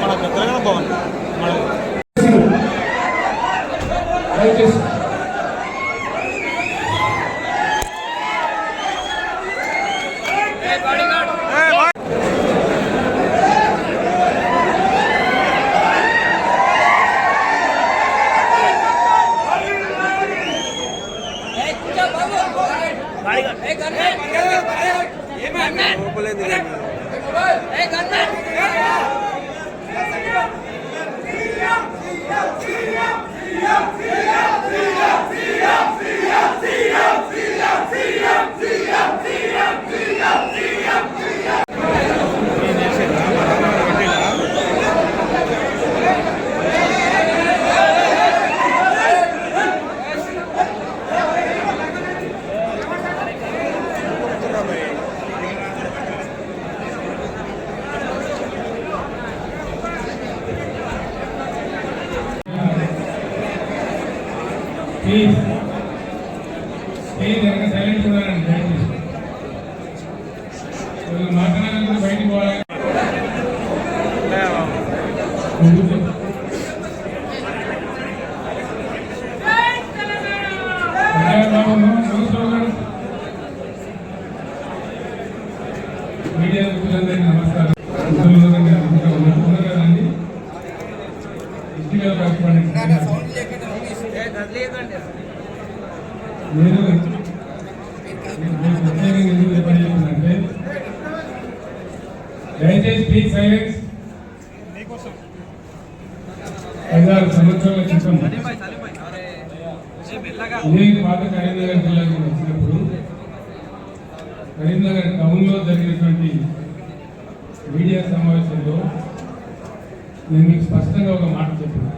Telangana Bhavan silent మాట్లాడాలంటే బయటికి పోవాలి. మీడియా మిత్రులందరికీ నమస్కారం. కదండి ఇష్టంగా నేను ఎందుకు చెప్పాలంటే దయచేసి ప్లీజ్ సైలెన్స్. 5-6 సంవత్సరాల క్రితం నేను పాత కరీంనగర్ జిల్లాకు వచ్చినప్పుడు కరీంనగర్ టౌన్లో జరిగినటువంటి మీడియా సమావేశంలో నేను మీకు స్పష్టంగా ఒక మాట చెప్పాను.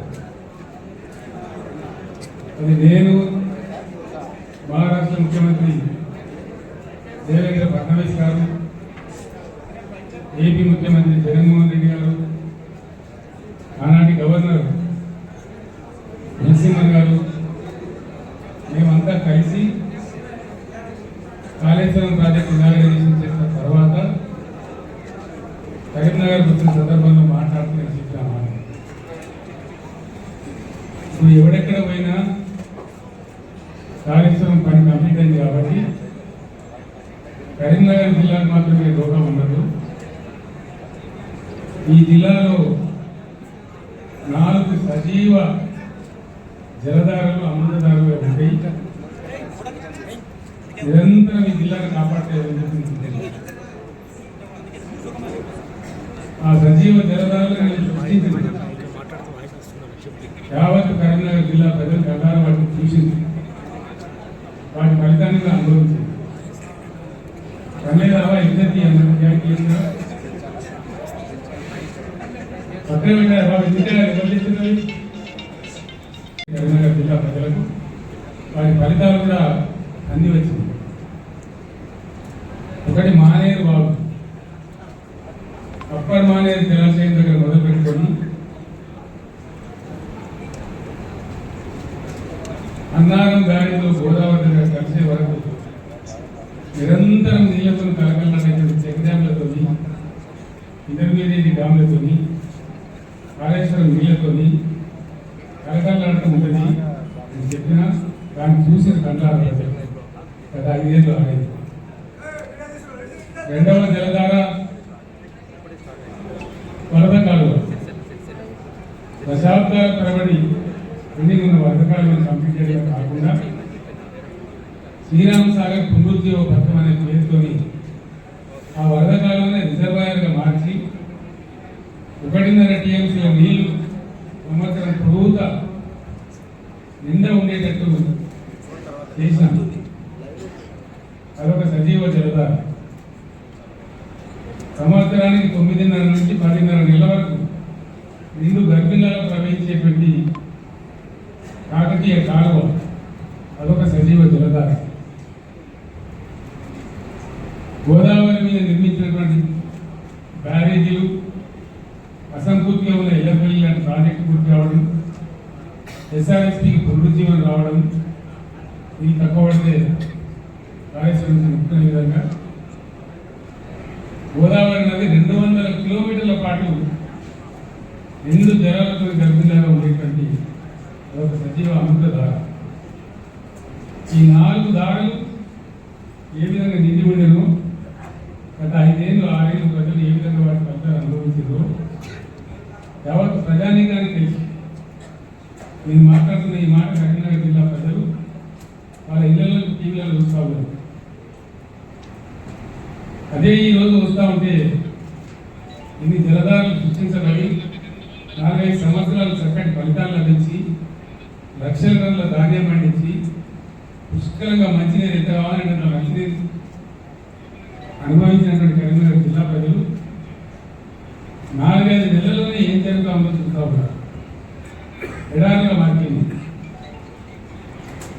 అది నేను మహారాష్ట్ర ముఖ్యమంత్రి దేవేంద్ర ఫడ్నవీస్ గారు, ఏపీ ముఖ్యమంత్రి జగన్మోహన్ రెడ్డి గారు, ఆనాటి గవర్నర్ నరసింహన్ గారు, మేమంతా కలిసి కాళేశ్వరం ప్రాజెక్టు ఇనాగరేషన్ చేసిన తర్వాత కరీంనగర్ వచ్చిన సందర్భంలో మాట్లాడుతూ చెప్పాము. ఇప్పుడు ఎవడెక్కడ పోయినా కాళేశ్వరం పని కంప్లీట్ అయింది కాబట్టి కరీంనగర్ జిల్లాకు మాత్రమే రోగం ఉండదు. ఈ జిల్లాలో 4 సజీవ జలధారలు అమృతధారలు ఉంటాయి. నిరంతరం ఈ జిల్లాను కాపాడే ఆ సజీవ జలధారలు సృష్టించింది. యావత్ కరీంనగర్ జిల్లా ప్రజలు కళ్ళారా వాటిని చూసింది, వాటి ఫలితాన్ని అనుభవించింది. కన్నయ్యరావా ఇద్దరికి కరీంనగర్ జిల్లా ప్రజలకు వాటి ఫలితాలు కూడా అన్ని వచ్చింది. ఒకటి మానేరు బాబు, అప్పర్ మానేరు జలాశయం దగ్గర మొదలు పెట్టుకొని అన్నారం దారిలో గోదావరి దగ్గర కలిసే వరకు నిరంతరం నీళ్లతో కలకలైనటువంటి చెక్ డ్యాంలతో, ఇంటర్మీడియట్ డ్యాంలతో, కాళేశ్వరం నీళ్లతో కలకలాడటం ఉంటుంది. నేను చెప్పినా దాన్ని చూసిన కంటారు గత 5 ఏళ్ళు ఆగేది. రెండవ జలధార వరద కాలువ, దశాబ్దాల తరబడి పెండింగ్ ఉన్న వరద కాలువను కంప్లీట్ చేయడం కాకుండా శ్రీరామ్ సాగర్ పునరుజ్జీవ పథకం అనే పేరుతోని ఆ వరద కాలువనే రిజర్వాయర్గా మార్చి 1.5 TMCల నీళ్లు సంవత్సరం పొడవుగా నిండా ఉండేటట్టు చేసినాం. అదొక సజీవ జలధార. సంవత్సరానికి 9.5 నుంచి 10.5 నెలల వరకు నిండు గర్భిణాలు ప్రవహించేటువంటి కాకతీయ కాలువ, అదొక సజీవ జలధార. గోదావరి మీద నిర్మించినటువంటి బ్యారేజీలు, అసంపూర్తిగా ఉన్న ఎల్లపల్లి లాంటి ప్రాజెక్టు పూర్తి కావడం, ఎస్ఆర్ఎస్పీకి పునరుజ్జీవనం రావడం, ఇది తక్కువ పడితే కాళేశ్వరం ముఖ్య విధంగా గోదావరి నది 200 కిలోమీటర్ల పాటు రెండు జలాలతో గర్భిణిలాగా ఉండేటువంటి ఒక సజీవ అమృత దార. ఈ 4 దారులు ఏ విధంగా నిండి ఉండేనో గత 5 ఏళ్ళు 6 ఏళ్ళు ప్రజలు ఏ విధంగా వాటి ఫలితాలు అనుభవించారో యావత్ ప్రజానీకానికి తెలుసు. నేను మాట్లాడుతున్న ఈ మాట కరీంనగర్ జిల్లా ప్రజలు వాళ్ళ ఇళ్లలో టీవీలలో చూస్తూ ఉన్నారు. అదే ఈరోజు వస్తూ ఉంటే ఇన్ని జలధారలు సృష్టించబడి 4-5 సంవత్సరాలు చక్కటి ఫలితాలు లభించి లక్షల టన్నుల ధాన్యం పండించి పుష్కలంగా మంచినీరు ఎంత కావాలంటే మంచినీరు అనుభవించినటువంటి కరీంనగర్ జిల్లా ప్రజలు 4-5 నెలల్లోనే ఏం జరుగుతా ఉందో చూస్తూ ఉన్నారు. ఎడారిగా మారిపోయింది.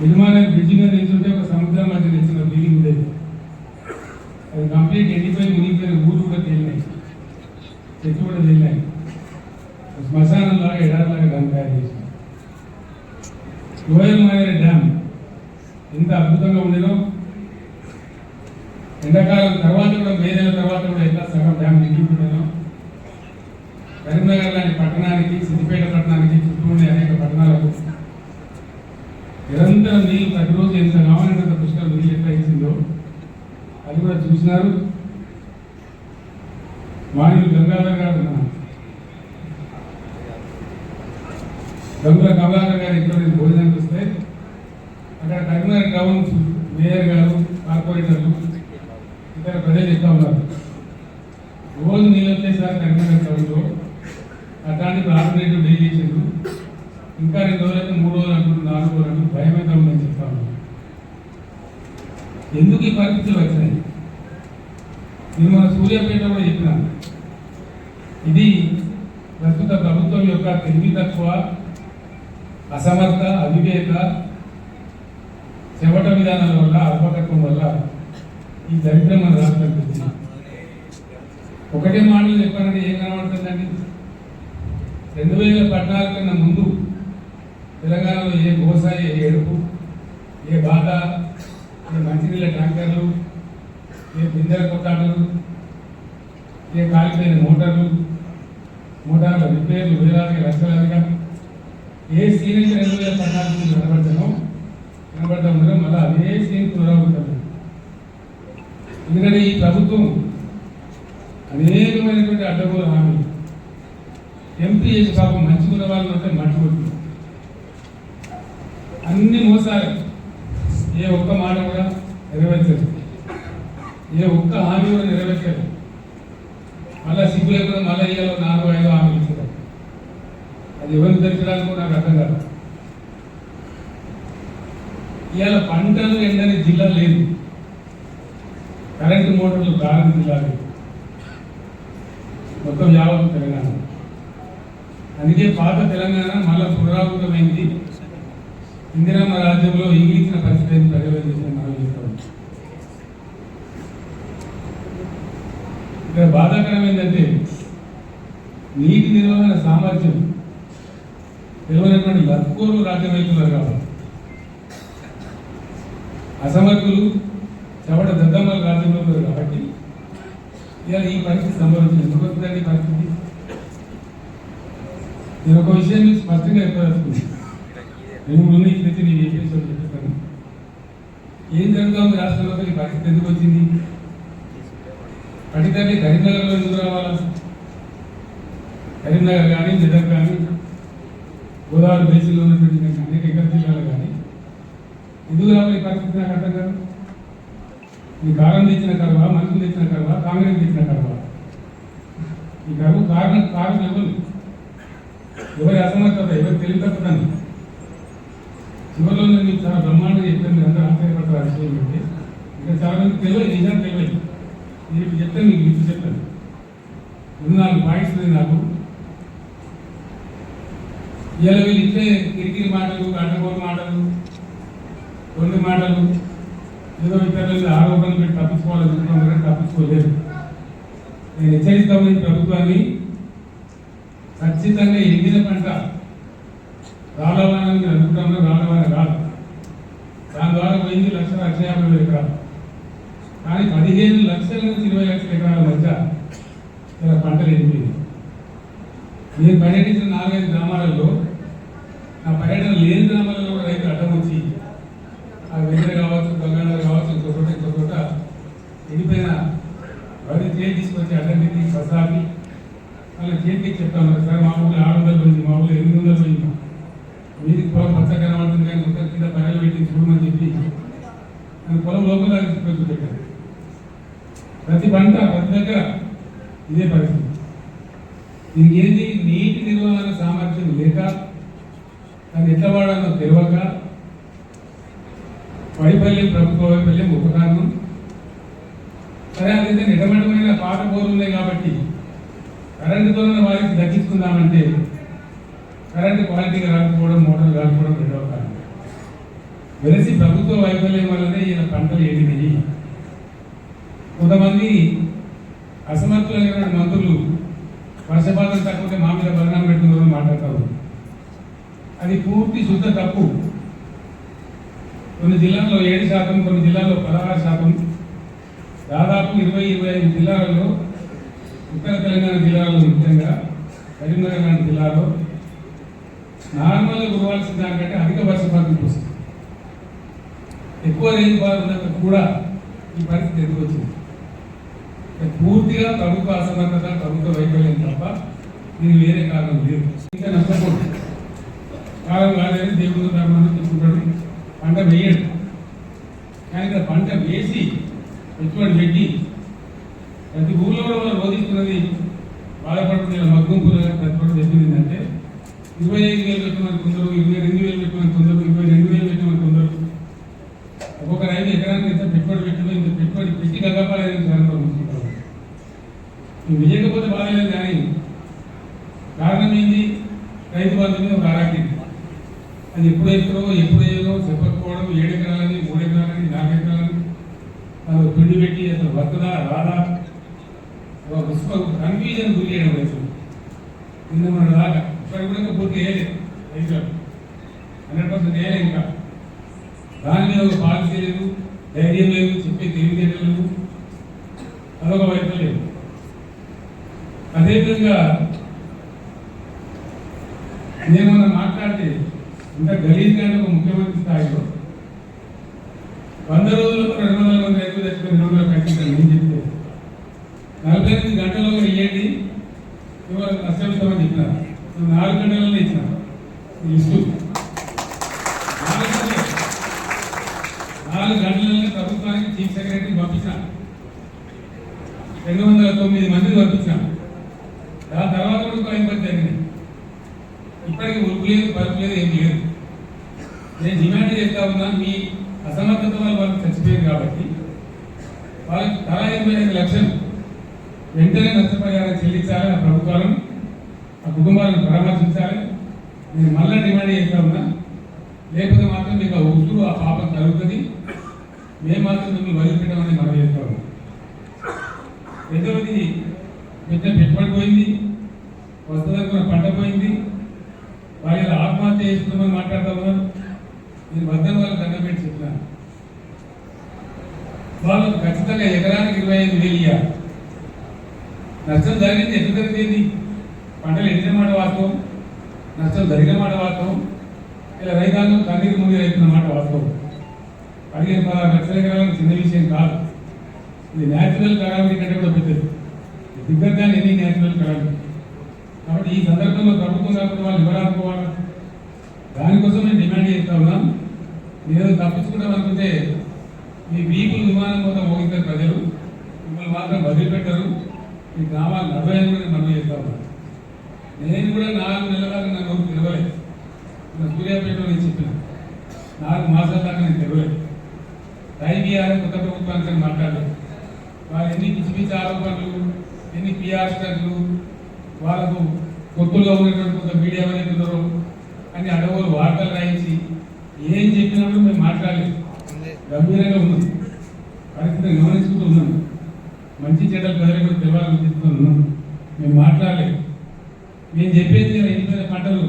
నిర్మాణం బ్రిడ్జి మీద నిల్చుంటే ఒక సముద్రం మధ్య నిలిచిన ఫీలింగ్ ఉండేది. అది కంప్లీట్ ఎండిపోయి మునిగిపోయిన ఊరు కూడా తేలినాయి, చెట్లు కూడా తేలినాయి. శ్మశానంలాగా ఎడారిలాగా దాన్ని తయారు చేసినాం. లోయల్ మానేరు డ్యామ్ ఎంత అద్భుతంగా ఉండేదో, ఎండాకాలం తర్వాత కూడా మే నెల తర్వాత కూడా ఎట్లా సగం డ్యామ్ నిండిపోయినానో కరీంనగర్ లాంటి పట్టణానికి, సిద్దిపేట పట్టణానికి, చుట్టూ ఉండే అనేక పట్టణాలకు నిరంతరం నీళ్ళు ప్రతిరోజు ఎంత కావాలంటే పుష్కర నీళ్ళు ఎట్లా ఇచ్చిందో అది కూడా చూసినారు. మాన్యులు గంగాధర్ గారు, గంగుల కమలాకర్ గారు ఇక్కడ భోజనానికి వస్తే అక్కడ కరీంనగర్ టౌన్ మేయర్ గారు, కార్పొరేటర్లు, ఇతర ప్రజలు చెప్తా ఉన్నారు రోజు నీళ్ళు వచ్చేసారి కరీంనగర్ టౌన్లో అట్లాంటి ఆల్టర్నేటివ్ డైలీ చేసిండ్రు. ఇంకా 2 రోజులైతే 3 రోజులు అంటున్నారు, 4 రోజులు అంటున్నారు. భయమైతే ఉందని చెప్తా ఉన్నాను. ఎందుకు ఈ పరిస్థితులు వచ్చినాయి? నేను మన సూర్యాపేట కూడా చెప్పినాను. ఇది ప్రస్తుత ప్రభుత్వం యొక్క తెలివి తక్కువ, అసమర్థ, అవివేక, చెవట విధానాల వల్ల, అల్పకత్వం వల్ల ఈ దరిద్రం మన రాష్ట్రానికి వచ్చింది. ఒకటే మాటలు చెప్పానంటే ఏం కనబడుతుందండి? 2014 కన్నా ముందు తెలంగాణలో ఏ గోస, ఏ ఏడుపు, ఏ బాధ, ఏ మంచినీళ్ళ ట్యాంకర్లు, ఏ బిందెల కొట్టాటలు, ఏ కాలిపోయిన మోటార్ల రిపేర్లు వేలాదిగా లక్షలాదిగా ఏ సీన్ 2014 నుంచి కనబడతా ఉండడం మళ్ళీ అదే సీన్ పునరావృతం. ఎందుకంటే ఈ ప్రభుత్వం అనేకమైనటువంటి అడ్డగోలు హామీలు ఎంపీ చేసి పాపం మంచుకున్న వాళ్ళు అంటే మర్చిపోతుంది. అన్ని మోసాలు, ఏ ఒక్క మాట కూడా నెరవేర్చరు, ఏ ఒక్క హామీ కూడా నెరవేర్చారు. మళ్ళీ సిగ్గు లేకుండా మళ్ళీ ఇయ్యాలో 4-5 హామీలు ఇచ్చారు. అది ఎవరిని తెచ్చడానికి కూడా నాకు అర్థం కాదు. ఇవాళ పంటలు ఎండని జిల్లా లేదు, కరెంటు మోటార్లు కారని జిల్లా లేదు, మొత్తం యావత్ తెలంగాణ. అందుకే పాత తెలంగాణ మళ్ళా పునరావృతమైంది. ఇందిరమ్మ రాజ్యంలో ఇంగిలించిన పరిస్థితి ప్రజలు చేసిన మనం చెప్తాం. ఇక్కడ బాధాకరం ఏంటంటే నీటి నిర్వహణ సామర్థ్యం తెలియనటువంటి లక్కోరు రాజ్యం అవుతున్నారు కాబట్టి, అసమర్థులు చెవట దద్దమ్మలు రాజ్యంలో ఉన్నారు కాబట్టి ఇవాళ ఈ పరిస్థితి సంభవించింది. ఎందుకు వస్తుందండి పరిస్థితి? నేను ఒక విషయం మీకు స్పష్టంగా చెప్పదలుచుకున్నాను. 2-3 నుంచి తెచ్చి నేను ఏం చేసి చెప్పేస్తాను. ఏం జరుగుతుంది రాష్ట్రంలో? ఈ పరిస్థితి ఎందుకు వచ్చింది? పట్టితల్లి కరీంనగర్లో ఎందుకు రావాలా? కరీంనగర్ కానీ, మెదక్ కానీ, గోదావరి బేసిన్లో ఉన్నటువంటి అనేక ఇతర జిల్లాలు కానీ ఎందుకు రావాలి ఈ పరిస్థితి? నాకు అర్థం కాదు. ఈ కారం తెచ్చిన కరువా, మనుషులు తెచ్చిన కరువా, కాంగ్రెస్ తెచ్చిన కరువా? ఈ కరువు కారణం ఎవరి అసమర్థత, ఎవరి తెలియకపోతాను. చివరిలో నేను మీకు చాలా బ్రహ్మాండంగా చెప్పాను, మీరు అందరూ ఆశ్చర్యపడతారు. విషయం ఏంటంటే ఇంకా చాలా మందికి తెలియదు, నిజాన్ని తెలియదు. నేను చెప్తాను, మీకు లిస్ట్ చెప్తాను. 4 పాయింట్స్ ఉంది నాకు. ఇలా వీళ్ళు ఇట్లే కిరికిరి మాటలు, అడ్డగోలు మాటలు, కొన్ని మాటలు, ఏదో ఇతరుల ఆరోపణలు పెట్టి తప్పించుకోవాలనుకుంటున్నారు, తప్పించుకోలేదు. నేను హెచ్చరిస్తామని ప్రభుత్వాన్ని, ఖచ్చితంగా ఎండిన పంట రాలవాలని మీరు అనుకుంటామో రాలవాని రాదు. దాని ద్వారా పోయింది 1,50,000 ఎకరాలు. కానీ 15 లక్షల నుంచి 20 లక్షల ఎకరాల మధ్య ఇలా పంటలు ఎండిపోయింది. నేను పర్యటించిన 4-5 గ్రామాలలో నా పర్యటన లేని గ్రామాలలో కూడా రైతులు అడ్డం వచ్చి ఆ వెంకట కావచ్చు, గంగానగర్ కావచ్చు, ఇంకో చోట ఎండిపోయిన వరి చేతి తీసుకొచ్చి అడ్డం పెట్టి ప్రసాది అలా చేతికి చెప్తాను. సార్ మా ఊళ్ళో 600 పోయింది, మా ఊళ్ళో 800 పోయింది, మీది పొలం పచ్చ కనబడుతుంది కానీ మొత్తం కింద బయలు పెట్టి చూడమని చెప్పి నేను పొలం లోపల పెట్టాను. ప్రతి పంట ప్రతి దగ్గర ఇదే పరిస్థితి. దీనికి ఏంటి, నీటి నిర్వహణ సామర్థ్యం లేక దాన్ని ఎట్లా వాడాలో తెలియక వైఫల్యం, ప్రభుత్వ వైఫల్యం ఒక కారణం. సరే, అదైతే నిజమైన పాత బోర్లు ఉన్నాయి కాబట్టి కరెంటుతో వారికి దక్కించుకుందామంటే కరెంటు క్వాలిటీగా రాకపోవడం, మోటార్లు రాకపోవడం రెండవ కారణం. వెలిసి ప్రభుత్వ వైఫల్యం వల్లనే ఈయన పంటలు ఎండినాయి. కొంతమంది అసమర్థులైన మంత్రులు వర్షపాతం తక్కువ మా మీద బలనాలు పెట్టుకున్నారని మాట్లాడతారు. అది పూర్తి శుద్ధ తప్పు. కొన్ని జిల్లాల్లో 7%, కొన్ని జిల్లాల్లో 16%, దాదాపు 20-25 జిల్లాలలో, ఉత్తర తెలంగాణ జిల్లాలో, ముఖ్యంగా కరీంనగర్ లాంటి జిల్లాలో నార్మల్గా కురవాల్సిన దానికంటే అధిక వర్షపాతం వస్తుంది. ఎక్కువ రెయిన్ఫాల్ ఉన్నప్పుడు కూడా ఈ పరిస్థితి ఎందుకు వచ్చింది? పూర్తిగా ప్రభుత్వ అసమర్థత, ప్రభుత్వ వైఫల్యం తప్ప దీనికి వేరే కారణం లేదు. ఇంకా నష్టపోతుంది కాలం కాదని దేవుడు ధర్మాన్ని చెప్పుకుంటాడు. పంట వేయడు, కానీ ఇక్కడ పంట వేసి పెట్టుబడి పెట్టి ప్రతి ఊళ్ళో కూడా మనం రోధిస్తున్నది బాధపడుతున్న మగ్గుంపులు ప్రతిపడి చెప్పింది. 25,000 పెట్టమని కొందరు, 22,000 పెట్టమని కొందరు, 22,000 పెట్టమని కొందరు. ఒక్కొక్క రైతు ఎకరానికి ఎంత పెట్టుబడి పెట్టిందో ఇంత పెట్టుబడి పెట్టి గగపాలని అనుకుంటున్నారు. నువ్వు వేయకపోతే బాధలేదు, కానీ కారణం ఏంటి? రైతు బంధు మీద ఒక అరాకి అది ఎప్పుడు వేయదో చెప్పకపోవడం. 7 ఎకరాలని, 3 ఎకరాలని, 4 ఎకరాలని అది పిండి పెట్టి అసలు వస్తుందా రాదా కన్ఫ్యూజన్ గురి చేయడం రైతులు. నిన్న మన దాకా ఇప్పటికి కూడా పూర్తి వేయలేదు రైతులు, 100% వేయలేదు. ఇంకా దాని మీద ఒక పాలసీ లేదు, ధైర్యం లేదు, చెప్పే తెలివితేటలు లేవు, అదొక వైఫల్యం. అదేవిధంగా నేనేమన్నా మాట్లాడితే ఇంత గలీజ్ కానీ ఒక ముఖ్యమంత్రి స్థాయిలో 100 రోజులకు 200 మంది రైతులు తెచ్చుకొని 200 కట్టించాను. నేను చెప్తే 48 గంటల్లో ఇవ్వండి, ఇవాళ నష్టమిస్తామని చెప్పినారు. 4 గంటలలో ఇచ్చిన లిస్టు 4 గంటలలో ప్రభుత్వానికి చీఫ్ సెక్రటరీ పంపించిన 209 మందిని పంపించాను. దాని తర్వాత కూడా 5 మంది జరిగినాయి. ఇప్పటికీ ఉరుకు లేదు, పరుపు లేదు, ఏం లేదు. నేను డిమాండ్ చేస్తా ఉన్నా, మీ అసమర్థత వల్ల వాళ్ళు చచ్చిపోయారు కాబట్టి వాళ్ళకి తలా 85 లక్షలు వెంటనే నష్టపరిహారం చెల్లించాలి. ఆ ప్రభుత్వాలను, ఆ కుటుంబాలను పరామర్శించాలి. నేను మళ్ళీ డిమాండ్ చేస్తా ఉన్నా. లేకపోతే మాత్రం మీకు ఆ ఉసురు, ఆ పాపం కలుగుతుంది. మేము మాత్రం మిమ్మల్ని వదిలిపెట్టమని మనం చేస్తా ఉన్నాం. రెండవది, పెట్టుబడి పోయింది, వస్తుందనుకున్న పంట పోయింది, వాళ్ళు ఆత్మహత్య చేసుకుందామని మాట్లాడుతూ ఉన్నారు. నేను వద్దని వాళ్ళకి దండం పెట్టి చెప్పినాను. వాళ్ళకు ఖచ్చితంగా ఎకరానికి 25,000 ఇవ్వాలి. నష్టం జరిగింది, ఎందుకు జరిగింది? పంటలు ఎండిన మాట వాస్తవం, నష్టం జరిగిన మాట వాస్తవం, ఇలా రైతాంగం కన్నీరు ముందు రైతున్న మాట వాస్తవం. 15-16 లక్షల ఎకరాలకు చిన్న విషయం కాదు. ఇది న్యాచురల్ కరామిటీ కంటే కూడా పెద్దది, దిగ్గజాన్ని ఎన్ని న్యాచురల్ కరామిటీ. కాబట్టి ఈ సందర్భంలో ప్రభుత్వం కాకపోతే వాళ్ళు ఎవరాదుకోవాలి? దానికోసం నేను డిమాండ్ చేస్తా ఉన్నాం. నేను తప్పించుకుంటాం అనుకుంటే మీ వీపులు విమానం మొత్తం మోగిస్తారు ప్రజలు, మిమ్మల్ని మాత్రం వదిలిపెట్టరు. ఈ గ్రామాలు 45 కూడా మనం చేస్తా ఉన్నాం. నేను కూడా 4 నెలల దాకా నా నోరు తెరవలేదు. సూర్యాపేటలో నేను చెప్పిన 4 మాసాల దాకా నేను తెరవలేదు. ఐబీఆర్ కొత్త ప్రభుత్వానికి మాట్లాడలేదు. వాళ్ళు ఎన్ని పిచ్చి పిచ్చి ఆరోపణలు, ఎన్ని పిఆర్ స్టర్లు, వాళ్ళకు కొత్తగా ఉన్నటువంటి కొంత మీడియా ఉన్నారో అని అడవులు వార్తలు రాయించి ఏం చెప్పినప్పుడు మేము మాట్లాడలేదు. గంభీరంగా ఉన్నాం, పరిస్థితిని గమనించుకుంటూ ఉన్నాం. మంచి చెడ్డలు ప్రజలకు కూడా తెలవాలని చెప్తూ ఉన్నాం. మేము మాట్లాడలేదు. మేము చెప్పేది ఎండిపోయిన పంటలు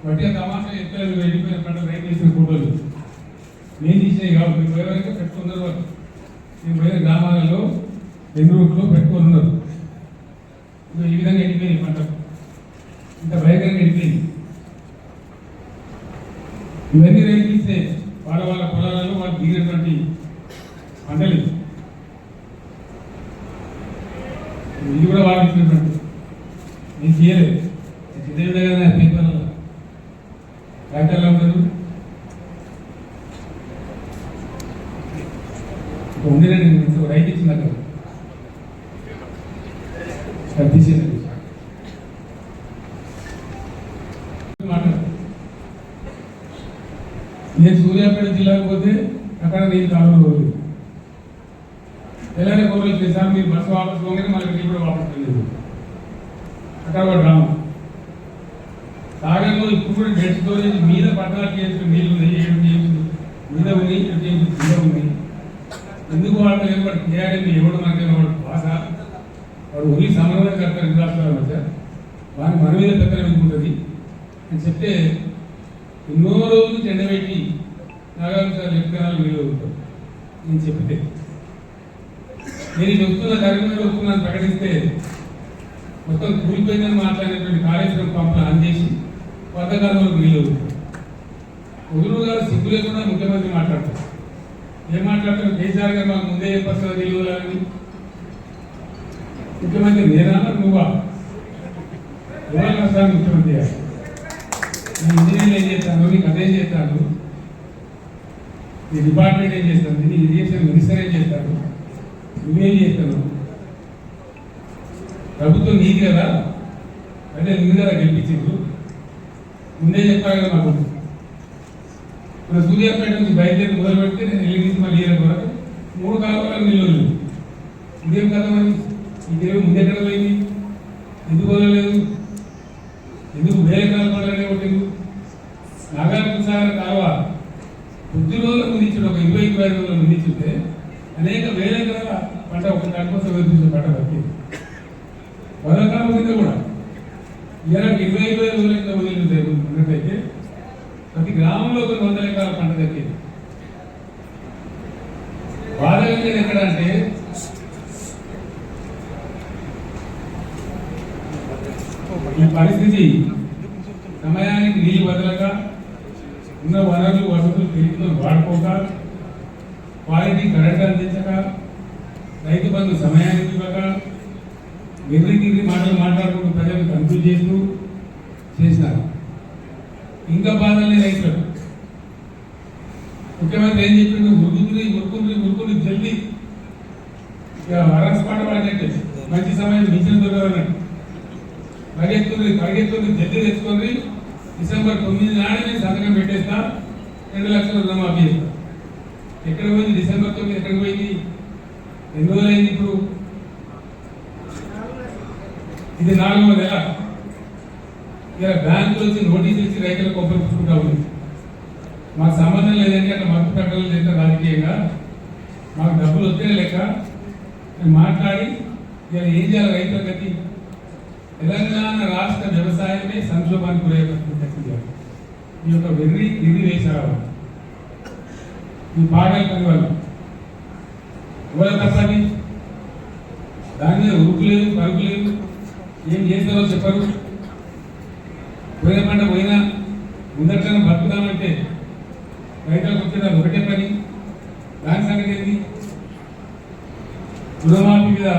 వట్టిగా తమాషా ఎత్తులు, ఎండిపోయిన పంటలు రైతు చేసిన ఫోటోలు మేము తీసినాయి కాబట్టి మీరు ఎవరైతే పెట్టుకున్నారు. వాళ్ళు మేము పోయిన గ్రామాలలో ఎన్ని రూట్లో పెట్టుకొని ఉన్నారు. ఈ విధంగా ఎండిపోయినాయి పంటలు. ఇంత భయంకరంగా వెళ్ళిపోయింది. ఇవన్నీ రైతులు ఇస్తే వాళ్ళ వాళ్ళ పొలాలలో వాళ్ళు దిగినటువంటి పంటలు ఇది కూడా వాళ్ళు ఇచ్చినటువంటి నేను చేయలేదు. ఇదే కదా పేపర్లో ట్రాక్టర్లో ఉంటారు ఉండేనండి. నేను రైతు ఇచ్చింది అక్కడ తీసేది నేను సూర్యాపేట జిల్లాకు పోతే అక్కడ నేను కాలంలో పోలేదు. ఎలానే కోరలు చేశాను మీరు బస్సు వాపసు పోగానే మళ్ళీ నీళ్ళు కూడా వాపసు వెళ్ళలేదు. అక్కడ ఒక డ్రామా సాగర్లో ఇప్పుడు కూడా డెడ్ స్టోరేజ్ మీద పట్టణాలు చేసిన నీళ్ళు ఉన్నాయి, ఏడు మీద ఉన్నాయి, కింద ఉన్నాయి. ఎందుకు వాళ్ళతో ఏర్పాటు చేయాలని ఎవడు మనకి వాడు భాష వాడు ఉరి సమన్వయకర్త రెండు రాష్ట్రాల మధ్య వారికి మన మీద పెత్తనం ఎందుకుంటుంది అని చెప్తే ఎన్నో రోజులు చెండబెట్టి నాగార్జున లెక్కనాలు వీలు ఉంటాం నేను చెప్తే నేను ఇది వస్తున్న కార్యక్రమంలో వస్తున్నాను ప్రకటిస్తే మొత్తం కూలిపోయిందని మాట్లాడేటువంటి కాళేశ్వరం పంపులు ఆన్ చేసి పథకాలంలో వీలు ఉదురు గారు సిగ్గు లేకుండా ముఖ్యమంత్రి మాట్లాడతారు. ఏం మాట్లాడతారు? కేసీఆర్ గారు మాకు ముందే చెప్పారు నిలువలని. ముఖ్యమంత్రి నేనా నువ్వా? ఎవరు రాష్ట్రానికి ముఖ్యమంత్రి గారు నీ ఇంజనీర్లు ఏం చేస్తాను, నీకు అదేం చేస్తాను, నీ డిపార్ట్మెంట్ ఏం చేస్తాను, నీ ఇరిగేషన్ మినిస్టర్ ఏం చేస్తాను, నువ్వేం చేస్తాను? ప్రభుత్వం నీది కదా, అదే నువ్వు కదా గెలిపించింది. ముందే చెప్పాలి కదా మాకు. మన సూర్యాపేట నుంచి బయలుదేరి మొదలు పెడితే నేను ఎల్లి నుంచి మళ్ళీ ఏళ్ళ వరకు 3 కాలువలకు నిల్వలు. ఇదేం కదా మరి ఇదేమి ముందెక్కడ పోయింది? ఎందుకు వదలలేదు? ఎందుకు వేరే కాలం పడాలనే ఒకటి నాగార్జున సాగర్ కాలువ కొద్ది రోజుల ముందు ఇచ్చాడు, ఒక 20-25 రోజుల ముందు ఇచ్చుంటే అనేక వేల ఎకరాల పంట ఒక దాని కోసం వేపించిన పంట దక్కింది. వదలకాలం మీద కూడా ఇలా 20-25 రోజుల కింద వదిలినట్టయితే ప్రతి గ్రామంలో కొన్ని 100 ఎకరాల పంట దక్కింది. బాధ కలిగేది ఎక్కడ అంటే ఈ పరిస్థితి సమయానికి నీళ్ళు వదలక ఉన్న వనరులు వసతులు పెరుగుతూ వాడుకోక క్వాలిటీ కరెంట్ అందించక రైతు బంధు సమయానికి ఇవ్వక వెర్రి మాటలు మాట్లాడుకుంటూ ప్రజలను కన్ఫ్యూజ్ చేస్తూ చేసినారు. ఇంకా బాధలే రైతులకు. ముఖ్యమంత్రి ఏం చెప్పిండు? మురుకుంది జల్దీ ఇక వరసపాట పడినట్టే మంచి సమయం మించిన దొరకదన్నట్టు పరిగెత్తుంది జల్దీ తెచ్చుకొని డిసెంబర్ 9 నాడే సంతకం పెట్టేస్తా, 2 లక్షల రుణమాఫీ చేస్తా. ఎక్కడ పోయింది డిసెంబర్ 9? ఎక్కడికి పోయింది? ఎన్ని రోజులు అయింది? ఇప్పుడు ఇది 4వ నెల. ఇలా బ్యాంకులు వచ్చి నోటీసులు ఇచ్చి రైతులకు కొబ్బరి పుచ్చుకుంటా ఉంది. మాకు సంబంధం లేదంటే అట్లా మత్తు పెట్టడం లేదా రాజకీయంగా మాకు డబ్బులు వస్తేనే లెక్క నేను మాట్లాడి ఇలా ఏం చేయాలి రైతుల గతి. తెలంగాణ రాష్ట్ర వ్యవసాయమే సంక్షోభానికి గురయ్యే ఈ యొక్క వెర్రి వేసారు ఈ పాటలు పని వాళ్ళు ఎవరో తప్పని దాని మీద ఉరుకు లేదు, పరుగు లేదు, ఏం చేస్తారో చెప్పరు. పోయిన పంట పోయినా ముందట్లనే బతుకుదామంటే రైతులకు వచ్చిన ఒకటే పని. దాని సంగతి ఏంటి? రుణమాఫీ మీద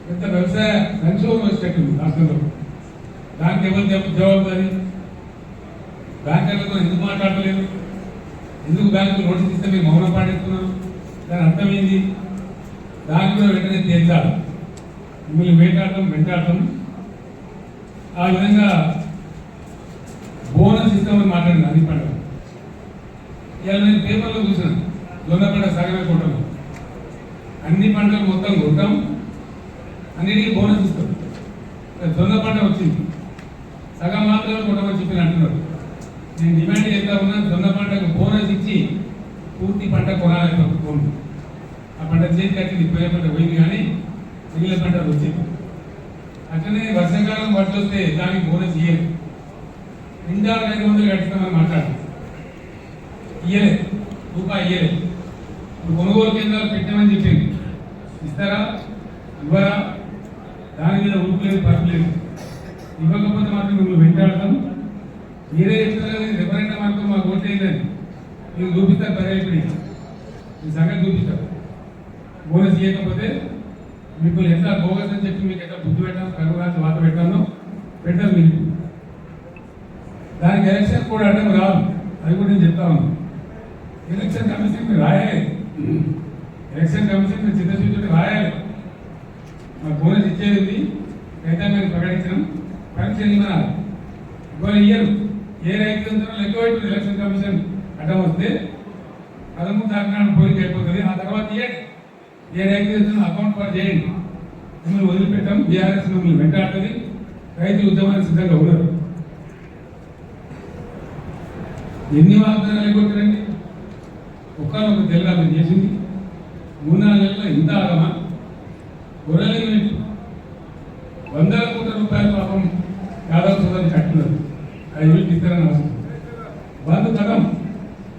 పెద్ద వ్యవసాయ సంక్షోభం వచ్చేటట్టుంది రాష్ట్రంలో. దానికి ఎవరు జవాబుదారి? బ్యాంకర్లతో ఎందుకు మాట్లాడలేదు? ఎందుకు బ్యాంకులు నోటీస్ ఇస్తే మీరు మౌనం పాటిస్తున్నారు? దాని అర్థమైంది. దాన్ని కూడా వెంటనే తేల్చాలి. మిమ్మల్ని వెంటాడటం ఆ విధంగా బోనస్ ఇస్తామని మాట్లాడింది అన్ని పంటలు. ఇవాళ నేను పేపర్లో చూసాను, జొన్న పంట సగమే కొట్టము, అన్ని పంటలు మొత్తం కొట్టాం, అన్నిటికీ బోనస్ ఇస్తాం. జొన్న పంట వచ్చింది, సగం మాత్రమే కొట్టమని చెప్పి అంటున్నారు. నేను డిమాండ్ చేస్తా ఉన్నా, జొన్న పంటకు బోనస్ ఇచ్చి పూర్తి పంట కొనాలి ప్రభుత్వం. ఆ పంట చేతికి వచ్చింది, పోయే పంట పోయింది, కానీ మిగిలిన పంటలు వచ్చింది. అట్లనే వర్షాకాలం వడ్లు వస్తే దానికి బోనస్ ఇయ్యలేదు. 2,500 కట్టిస్తామని మాట్లాడారు, ఇయ్యలేదు, రూపాయి ఇయ్యలేదు. ఇప్పుడు కొనుగోలు కేంద్రాలు పెట్టామని చెప్పింది, ఇస్తారా ఇవ్వరా? దాని మీద ఊపు లేదు, పరుపు లేదు. ఇవ్వకపోతే మాత్రం మిమ్మల్ని వెంటాడతాం. మీరే చెప్తారు రెఫరెండం అనుకో మాకు ఓటు వేయదని మీరు చూపిస్తారు. పర్యాయపడి ఈ సంగతి చూపిస్తారు. బోనస్ ఇవ్వకపోతే మీకు ఎంత బోగస్ అని చెప్పి మీకు ఎంత బుద్ధి పెట్టాను, కరువు వాత పెట్టాను పెట్టారు. మీకు దానికి ఎలక్షన్ కూడా అడ్డం రాదు. అది కూడా నేను చెప్తా ఉన్నాను. ఎలక్షన్ కమిషన్ మీరు రాయాలి. ఎలక్షన్ కమిషన్ మీరు చిత్తశుద్ధి రాయాలి. మాకు బోనస్ ఇచ్చేది అయితే మేము ప్రకటించడం పరీక్షలు ఇవ్వాలి. ఇవాళ ఇయ్యరు. ఏ రైతు లెక్క పెట్టి ఎలక్షన్ కమిషన్ అడ్డం వస్తే 13 తారీఖు పోలింగ్ అయిపోతుంది. ఆ తర్వాత ఇవ్వండి. ఏ రైతు అకౌంట్ ఫర్ చేయండి. మిమ్మల్ని వదిలిపెట్టాం. బీఆర్ఎస్ మిమ్మల్ని వెంటాడుతుంది. రైతులు ఉద్యమానికి సిద్ధంగా ఉన్నారు. ఎన్ని వాగ్దానాలు ఎగ్గొట్టారండి? ఒక్కనొక తెలంగాణ చేసింది 3-4 నెలల్లో ఇంత ఆగమా? గొర్రెలు వందల కోట్ల రూపాయలు పాపం యాదవ్ సోదరులు కట్టున్నారు. 5,000 ఇస్తారని అవసరం. బంద్ కథం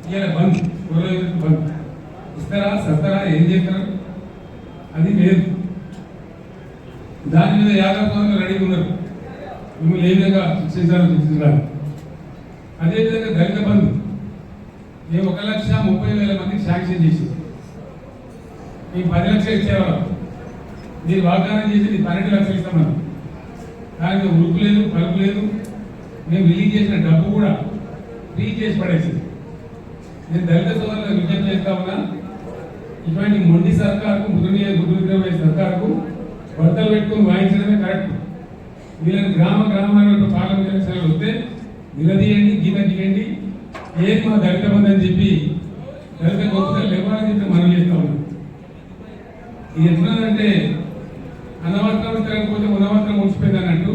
ఇవాళ బంద్, గొర్రెలు బంద్ ఇస్తారా సస్తారా ఏం చేస్తారు? అది లేదు. దాని మీద యాదవ్ సోదరులు రెడీగా ఉన్నారు. మిమ్మల్ని ఏ విధంగా శిక్షించాలి. అదేవిధంగా దళిత బంధు మేము 1,30,000 మందికి శాంక్షన్ చేసి మీకు 10 లక్షలు ఇచ్చేవాళ్ళం. మీరు వాగ్దానం చేసి 12 లక్షలు ఇస్తామన్నారు. దానికి ఉరుకు లేదు, పలుకు లేదు. మేము రిలీజ్ చేసిన డబ్బు కూడా ఫ్రీ చేసి పడేసింది. నేను దళిత సోదరులకు విజ్ఞప్తి చేస్తా ఉన్నా, ఇటువంటి మొండి సర్కారుకు ముద్ర సర్కారుకు భర్తలు పెట్టుకుని వాయించడమే కరెక్ట్. వీళ్ళని గ్రామాలలో పార్లమెంట్ ఎలక్షన్లు వస్తే నిలదీయండి, గీత గీయండి. ఏది మా దళిత బంధు అని చెప్పి దళిత గొప్పలు ఇవ్వాలని చెప్పి మనం చేస్తా ఉన్నాం. ఇది ఎట్లున్నదంటే అనవసరం తిరగకపోతే ఉన్నవసరం ఉంచిపోయింది అన్నట్టు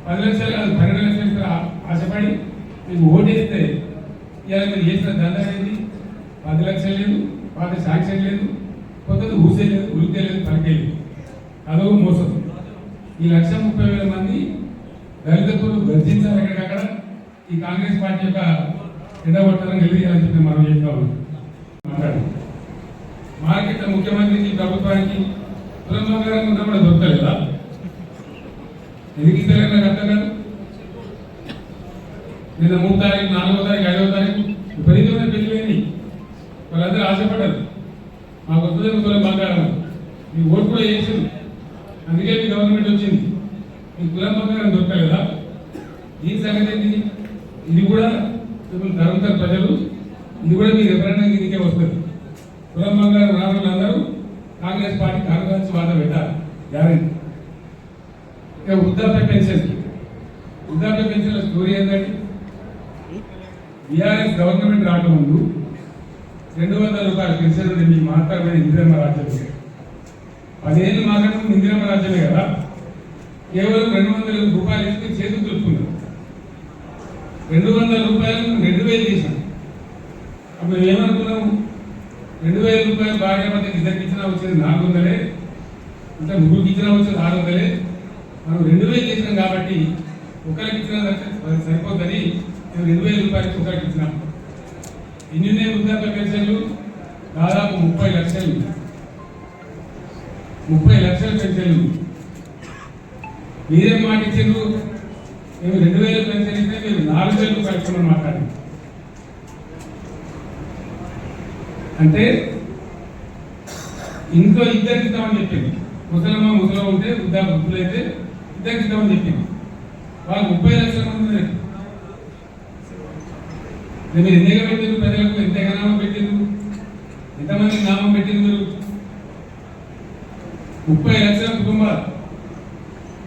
10 లక్షలు కాదు 12 లక్షలు ఆశపడి మీకు ఓటేస్తే ఇవాళ మీరు చేసిన దందా అనేది 10 లక్షలు లేదు, పాత శాంక్షన్ లేదు, కొత్తది ఊసే లేదు, ఉరికే లేదు, పలికే లేదు. అదో మోసం. ఈ 1,30,000 మంది దళితులు గర్జించాలి. ఎక్కడికక్కడ ఈ కాంగ్రెస్ పార్టీ యొక్క ఎండగొట్టాలని నిలదీయాలని చెప్పి మనం చెప్తా ఉన్నాం. మాట్లాడు మార్కెట్ ముఖ్యమంత్రికి ప్రభుత్వానికి తులంబంగారం ఉన్నా కూడా దొరకలేదా? ఎందుకు ఇస్తలేదు నాకు అర్థం కాదు. నిన్న 3వ తారీఖు, 4వ తారీఖు, 5వ తారీఖు విపరీతమైన పెళ్లి. వాళ్ళందరూ ఆశపడ్డారు మాకు వస్తుందని తులం బంగారం. మీ ఓటు కూడా వేసింది. అందుకే మీ గవర్నమెంట్ వచ్చింది. మీకు తులం బంగారం దొరకలేదా? దీని సంగతి ఏంటి? ఇది కూడా మిమ్మల్ని తరుగుతారు ప్రజలు. ఇది కూడా మీ రెఫరెండం కిందకే వస్తుంది. తులం బంగారం రావాలందరూ కాంగ్రెస్ పార్టీ కాంగ్రెస్ వాద పెట్టారు గ్యారెంటీ. ఇక వృద్ధాప్య పెన్షన్ల స్టోరీ ఏంటంటే బీఆర్ఎస్ గవర్నమెంట్ రాకముందు 200 రూపాయల పెన్షన్ ఉండే మీకు మాత్రమే ఇందిరమ్మ రాజ్యం. 10 ఏళ్ళు మాత్రం ఇందిరమ్మ రాజ్యమే కదా. కేవలం 200 రూపాయలు ఇస్తే చేతులు దులుపుకున్నారు. 200 రూపాయలు 2,000 చేశాం. అప్పుడు మేము ఏమనుకున్నాము? 2,000 రూపాయలు భార్యాభర్తకి ఇద్దరికి ఇచ్చినా వచ్చేది 400, ఇంకా ముగ్గురికి ఇచ్చినా వచ్చేది 600. మనం 2,000 చేసినాం కాబట్టి ఒకరికి ఇచ్చినా సరిపోద్దని మేము 2,000 రూపాయలకి ఒకరికి ఇచ్చినాం. ఇన్ని వృద్ధాప్య పెన్షన్లు దాదాపు 30 లక్షలు. 30 లక్షల పెన్షన్లు. మీరేం మాట ఇచ్చిండ్రు? మేము 2,000 పెన్షన్ ఇస్తే మీరు 4,000 రూపాయలు ఇస్తామని మాట్లాడారు. అంటే ఇంట్లో ఇద్దరికి ఇద్దామని చెప్పింది. ముసలమ్మ ముసలం ఉంటే వృద్ధులైతే ఇద్దరికి ఇద్దామని చెప్పింది. వాళ్ళు 30 లక్షల మంది ఉన్నారు. మీరు ఎన్నిగా పెట్టారు? ప్రజలకు ఎంత నామం పెట్టిండ్రు? ఎంతమందికి నామం పెట్టిండ్రు? 30 లక్షల కుటుంబాలు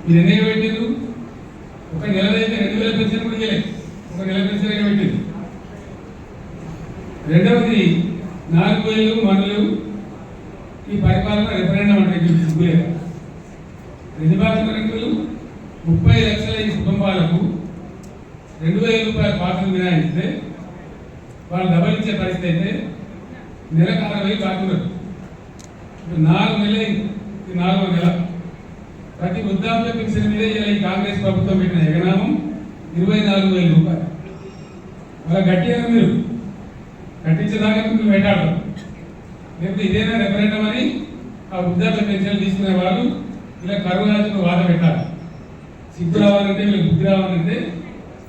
మీరు ఎన్నిగా పెట్టిండ్రు? ఒక నెలదైతే 2,000 పెన్షన్ కూడా ఇవ్వలేదు. ఒక నెల పెన్షన్ పెట్టింది. రెండవది 4,000 మనలు ఈ పరిపాలన రెఫరెండం అంటే సిగ్గులేదు. ప్రతిపాదన 30 లక్షల ఈ కుటుంబాలకు 2,000 రూపాయల పాత్రలు మినహాయిస్తే వాళ్ళు డబ్బులు ఇచ్చే పరిస్థితి అయితే నెలకు 60,000 కాకున్నారు. 4 నెలలు, 4వ నెల ప్రతి వృద్ధాప్య పెన్షన్ మీద ఈ కాంగ్రెస్ ప్రభుత్వం పెట్టిన ఎగనామం 24,000 రూపాయలు. అలా గట్టిగా మీరు కట్టించేదాకా మీరు పెట్టాడు. లేకపోతే ఇదేనా రెఫరెండం అని ఆ వృద్ధాప్య పెన్షన్ తీసుకునే వాళ్ళు ఇలా కరువు రాజుకు వాద పెట్టాలి. సిగ్గు రావాలంటే వీళ్ళకి బుద్ధి రావాలంటే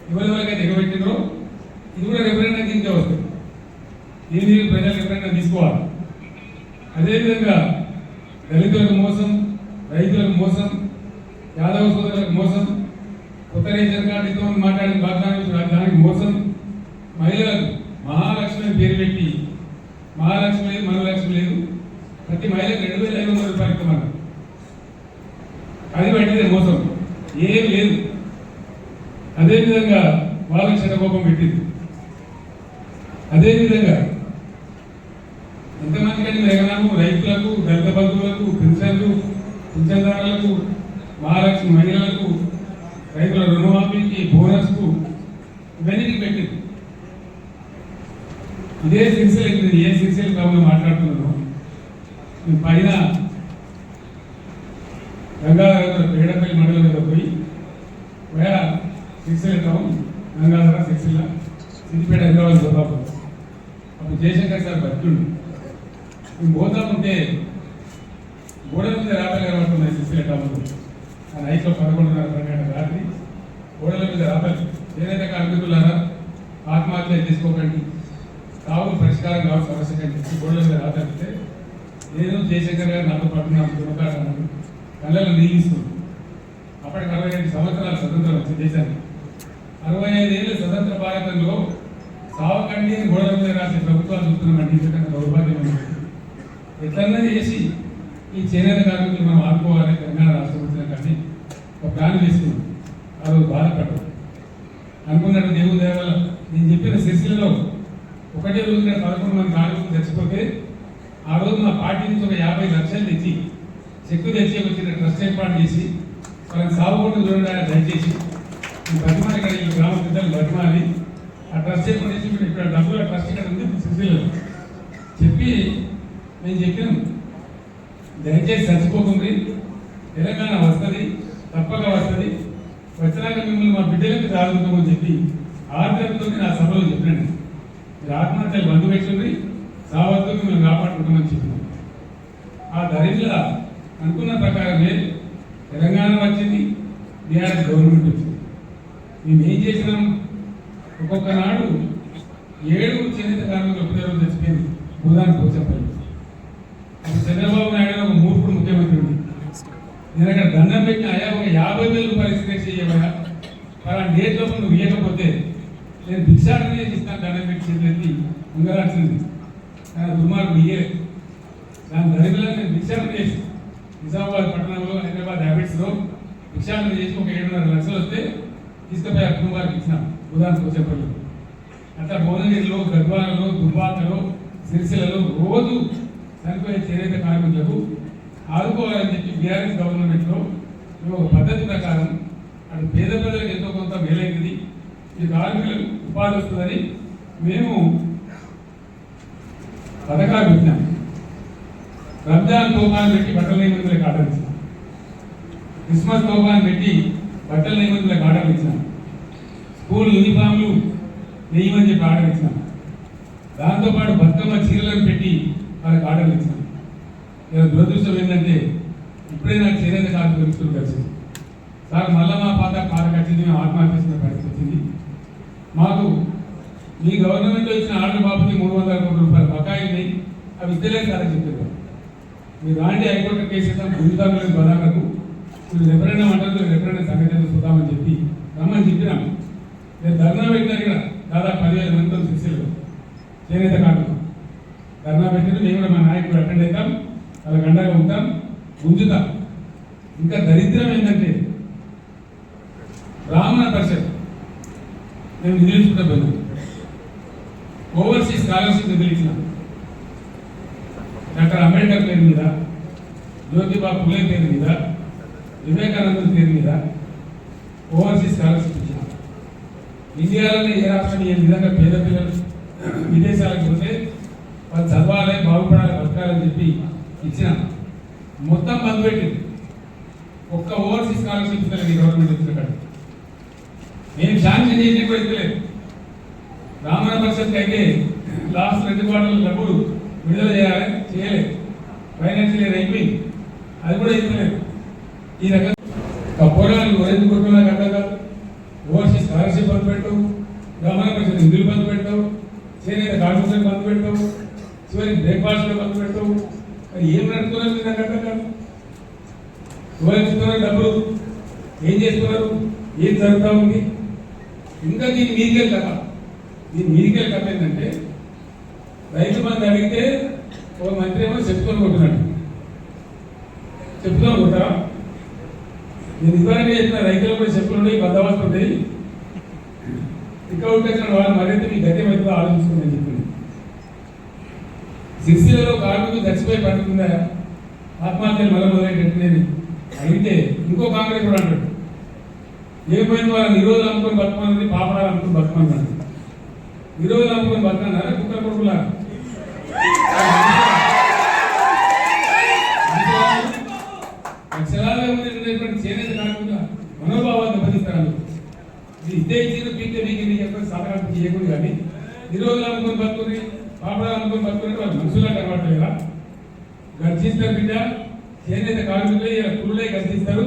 ఎవరెవరికైతే ఎగబెట్టినో ఇది కూడా రెఫరెండం కిందే వస్తుంది. దీన్ని ప్రజలు రెఫరెండం తీసుకోవాలి. అదేవిధంగా దళితులకు మోసం, రైతులకు మోసం, యాదవ సోదరులకు మోసం, కొత్త రేషన్ కార్డుతో మాట్లాడిన వాగ్దానం దానికి మోసం, మహిళలకు మహాలక్ష్మి పేరు పెట్టి మహాలక్ష్మి లేదు, మనలక్ష్మి లేదు, ప్రతి మహిళకు 2,500 రూపాయలు ఇవ్వమన్నారు. అది పట్టిదే మోసం, ఏం లేదు. అదేవిధంగా వాళ్ళకి శతకోపం పెట్టింది. అదేవిధంగా ఎంతమందికంటే ఎగనాము రైతులకు, దళిత బంధువులకు, పింఛన్దారులకు, మహాలక్ష్మి మహిళలకు, రైతుల రుణమాఫీకి, బోనస్కు ఇవన్నీ పెట్టింది. ఇదే సిరిసిల్ల ఏ సిరిసిల్ల టౌన్లో మాట్లాడుతున్నాను. మేము పైన గంగాధర పేడపల్లి మండలం మీద పోయి సిరిసిల్ల టౌన్, గంగాధర, సిరిసిల్ల, సిద్దిపేట, హైదరాబాద్ పోతాము. అప్పుడు జయశంకర్ సార్ బతుకుండు. మేము పోతా ఉంటే గోడల మీద రాతలు కనబడుతున్నాయి సిరిసిల్ల టౌన్లో. ఆ నైట్లో 11:30 రాత్రి గోడల మీద రాతలు, ఏదైతే కార్మికులారా ఆత్మహత్య చేసుకోకండి, కావు పరిష్కారం కావు సమస్య కంటే గోడల మీద రాతలిస్తే నేను జయశంకర్ గారు నాతో పాటు నాకు దుర్గాడు కళ్ళలో నీగిస్తుంది. అప్పటికి 65 సంవత్సరాల స్వతంత్రం వచ్చింది దేశానికి. 65 ఏళ్ళ స్వతంత్ర భారతంలో సావకండి అని గోడల మీద రాసే ప్రభుత్వాలు చూస్తున్నామండి. ఇంతకన్నా దౌర్భాగ్యమైన ఎట్లన్నా చేసి ఈ చేనేత కార్మికులు మనం ఆదుకోవాలి. తెలంగాణ రాష్ట్రం వచ్చిన కానీ ఒక ప్లాన్ వేసుకున్నాం. ఆ రోజు బాధపడ్డాం. అనుకున్నట్టు దేవుని దయ వల్ల నేను చెప్పిన సిరిసిల్లలో ఒకటే రోజు 11 మంది కార్మికులు చచ్చిపోతే ఆ రోజు మా పార్టీ నుంచి ఒక 50 లక్షలు తెచ్చి చెక్కు తెచ్చి వచ్చిన ట్రస్ట్ ఏర్పాటు చేసి వాళ్ళని సాగుకుండా చూడండి దయచేసి బతిమాలి ఇక్కడ ఈ గ్రామ పెద్దలు బతిమాలి ఆ ట్రస్ట్ ఏర్పాటు చేసి మీరు ఇక్కడ డబ్బుల ట్రస్ట్ ఇక్కడ ఉంది సిరిసిల్లలో చెప్పి నేను చెప్పినాం, దయచేసి చచ్చిపోతుంది, తెలంగాణ వస్తుంది, తప్పక వస్తుంది, వచ్చినాక మిమ్మల్ని మా బిడ్డలకి సాగుతామని చెప్పి ఆర్థికతో నా సభలో చెప్పినాను. మీరు ఆత్మహత్యలు బంధు పెట్టుకుని సావద్దు, మిమ్మల్ని కాపాడుకుంటామని చెప్పినాం. ఆ దరిద్ర అనుకున్న ప్రకారమే తెలంగాణ వచ్చింది, బీఆర్ఎస్ గవర్నమెంట్ వచ్చింది. మేము ఏం చేసినాం, ఒక్కొక్క నాడు 7 చేనేత కార్మికులు ఒకటే రోజు చచ్చిపోయింది భూదాన్ పోచంపల్లి. అప్పుడు చంద్రబాబు నాయుడు ఒక మూర్ఖుడు ముఖ్యమంత్రి ఉంది. నేను అక్కడ దండం పెట్టిన అయ్యా ఒక 50,000 రూపాయలు ఎక్స్ప్రెస్ చేయవా, అలా డేట్ లోపల నువ్వు ఇవ్వకపోతే నేను భిక్షాటనే ఇస్తాను, దండం పెట్టి చేతులెత్తి ఉంగరాల్సింది. కానీ దుర్మార్గుడు ఇయ్యలేదు. దాని దరిద్రంలో నేను భిక్షాటన చేసి నిజామాబాద్ పట్టణంలో, హైదరాబాద్ హ్యాబిట్స్లో భిక్షాటన చేసి ఒక 7.5 లక్షలు వస్తే తీసుకుపోయి ఆ కుటుంబానికి ఇచ్చినాం ఉదాహరణ వచ్చేపల్లి. అట్లా భువనగిరిలో, గద్వాలలో, దుబ్బాకలో, సిరిసిల్లలో రోజు చనిపోయే చేనేత కార్మికులకు ఆదుకోవాలని చెప్పి బీఆర్ఎస్ గవర్నమెంట్లో మేము ఒక పద్ధతి ప్రకారం అటు పేద ప్రజలకు ఎంతో కొంత మేలైంది, ఈ కార్మికులకు ఉపాధి వస్తుందని మేము పథకాలు పెట్టినాం. రంజాన్ తోఫాన్ పెట్టి బట్టల నిబంధనలకు ఆర్డర్ ఇచ్చినాం. క్రిస్మస్ తోఫాన్ పెట్టి బట్టల నిబంధనలకు ఆర్డర్ ఇచ్చినాం. స్కూల్ యూనిఫామ్లు వేయమని చెప్పి ఆర్డర్ ఇచ్చినాం. దాంతోపాటు బతుకమ్మ చీరలను పెట్టి వాళ్ళకి ఆర్డర్లు ఇచ్చినాం. ఇలా దురదృష్టం ఏంటంటే ఇప్పుడే నాకు చేనేత కార్మికులు మిత్రులు కలిసింది సార్, మళ్ళా మా పాత వచ్చింది, మేము ఆత్మహత్య చేసిన పరిస్థితి వచ్చింది. మాకు మీ గవర్నమెంట్లో ఇచ్చిన ఆర్డర్ బాబుకి 300 కోట్ల రూపాయలు బకాయిని అవి ఇద్దలేదు సార్ అని చెప్పారు. మీరు రాండి హైకోర్టు కేసు ఇద్దాం, గుంజుతాం లేదు బదాలకు, మీరు రెఫరెండం అంటారు, రెఫరెండం సంగతి చూద్దామని చెప్పి రమ్మని చెప్పినాం. నేను ధర్నా పెట్టినారు ఇక్కడ దాదాపు 10,000 మందితో సిరిసిల్లలో చేనేత కార్మికులు ధర్నా పెట్టిన మేము కూడా మా నాయకుడు అటెండ్ అవుతాం, వాళ్ళకి అండగా ఉంటాం, గుంజుతాం. ఇంకా దరిద్రం ఏంటంటే బ్రాహ్మణ పరిషత్ మేము నిధులుసుకుంటా పోయినాం. ఓవర్సీస్ స్కాలర్షిప్ నిధులు ఇచ్చినాం. డాక్టర్ అంబేద్కర్ పేరు మీద, జ్యోతిబా పులే పేరు మీద, వివేకానంద పేరు మీద ఓవర్సీస్ స్కాలర్షిప్ ఇచ్చినాం. ఇండియాలోనే ఏ రాష్ట్రం ఏ విధంగా పేద పిల్లలు విదేశాలకు పోతే వాళ్ళు చదవాలి, బాగుపడాలి, బతకాలని చెప్పి ఇచ్చినాం. మొత్తం బంద్ పెట్టింది. ఒక్క ఓవర్సీస్ స్కాలర్షిప్ ఇస్తలేదు గవర్నమెంట్ ఇచ్చిన కాదు. మేము శాంక్షన్ చేసిన కూడా ఇస్తలేదు. బ్రాహ్మణ పరిషత్కి అయితే లాస్ట్ 2 క్వార్టర్ల డబ్బులు విడుదల చేయాలి, చేయలేదు. ఫైనాన్షియల్ ఇయర్ అయిపోయింది, అది కూడా ఇస్తలేదు. ఈ రకంగా పొలాలు ఎందుకు కొట్టుకున్నా అర్థం కాదు. ఓవర్సీ స్కాలర్షిప్ బంద్ పెట్టావు, గ్రామాల పరిషత్ నిధులు బంద్ పెట్టావు, చేనేత కార్మికులకు బంద్ పెట్టావు, చివరికి బ్రేక్ఫాస్ట్లో బంద్ పెట్టావు. మరి ఏం నడుపుతున్నారు మీరు నాకు అర్థం కాదు. ఎవరు ఇస్తున్నారు డబ్బులు, ఏం చేస్తున్నారు, ఏం జరుగుతూ ఉంది? ఇంకా దీని మీదికెళ్ళి కథ. దీని మీదికెళ్ళి కథ ఏంటంటే రైతు బంధు అడిగితే ఒక మంత్రి ఏమో చెప్పుకొని కొట్టున్నాడు. చెప్పుకొని కొట్టారా? నేను ఇదివరకు చెప్పిన రైతులు కూడా చెప్పులు ఉన్నాయి, బందోబస్తు ఉంటాయి. ఇక్కడ వచ్చిన వాళ్ళు మరింత మీ గతి మీద ఆలోచించుకుందని చెప్పింది. సిరిసిల్లలో కార్మికులు చచ్చిపోయి పడుతుందా, ఆత్మహత్యలు మళ్ళీ మొదలైనట్టునేది అడిగితే ఇంకో కాంగ్రెస్ కూడా అంటాడు, ఏమైంది వాళ్ళని ఈ రోజులు అమ్ముకొని బతకమన్నది, పాపడాలు అమ్ముకొని బతకమన్నాడు. ఈ రోజులు అమ్ముకొని బతకన్నారా కుక్కల కొడుకులా? లక్షలాలుగా ఉండేటువంటి చేనేత కార్మికుల మనోభావాన్ని దెబ్బతీస్తారు. ఇదే ఇచ్చిన పీకే మీకు చెప్పిన సాధారణ చేయకూడదు. కానీ ఈ రోజులు అమ్ముకొని బతుకుని, పాపడాలు అమ్ముకొని బతుకుని వాళ్ళు మనుషులా కనబడలేదా? గర్జిస్తారు బిడ్డ, చేనేత కార్మికులే పురులే గర్జిస్తారు.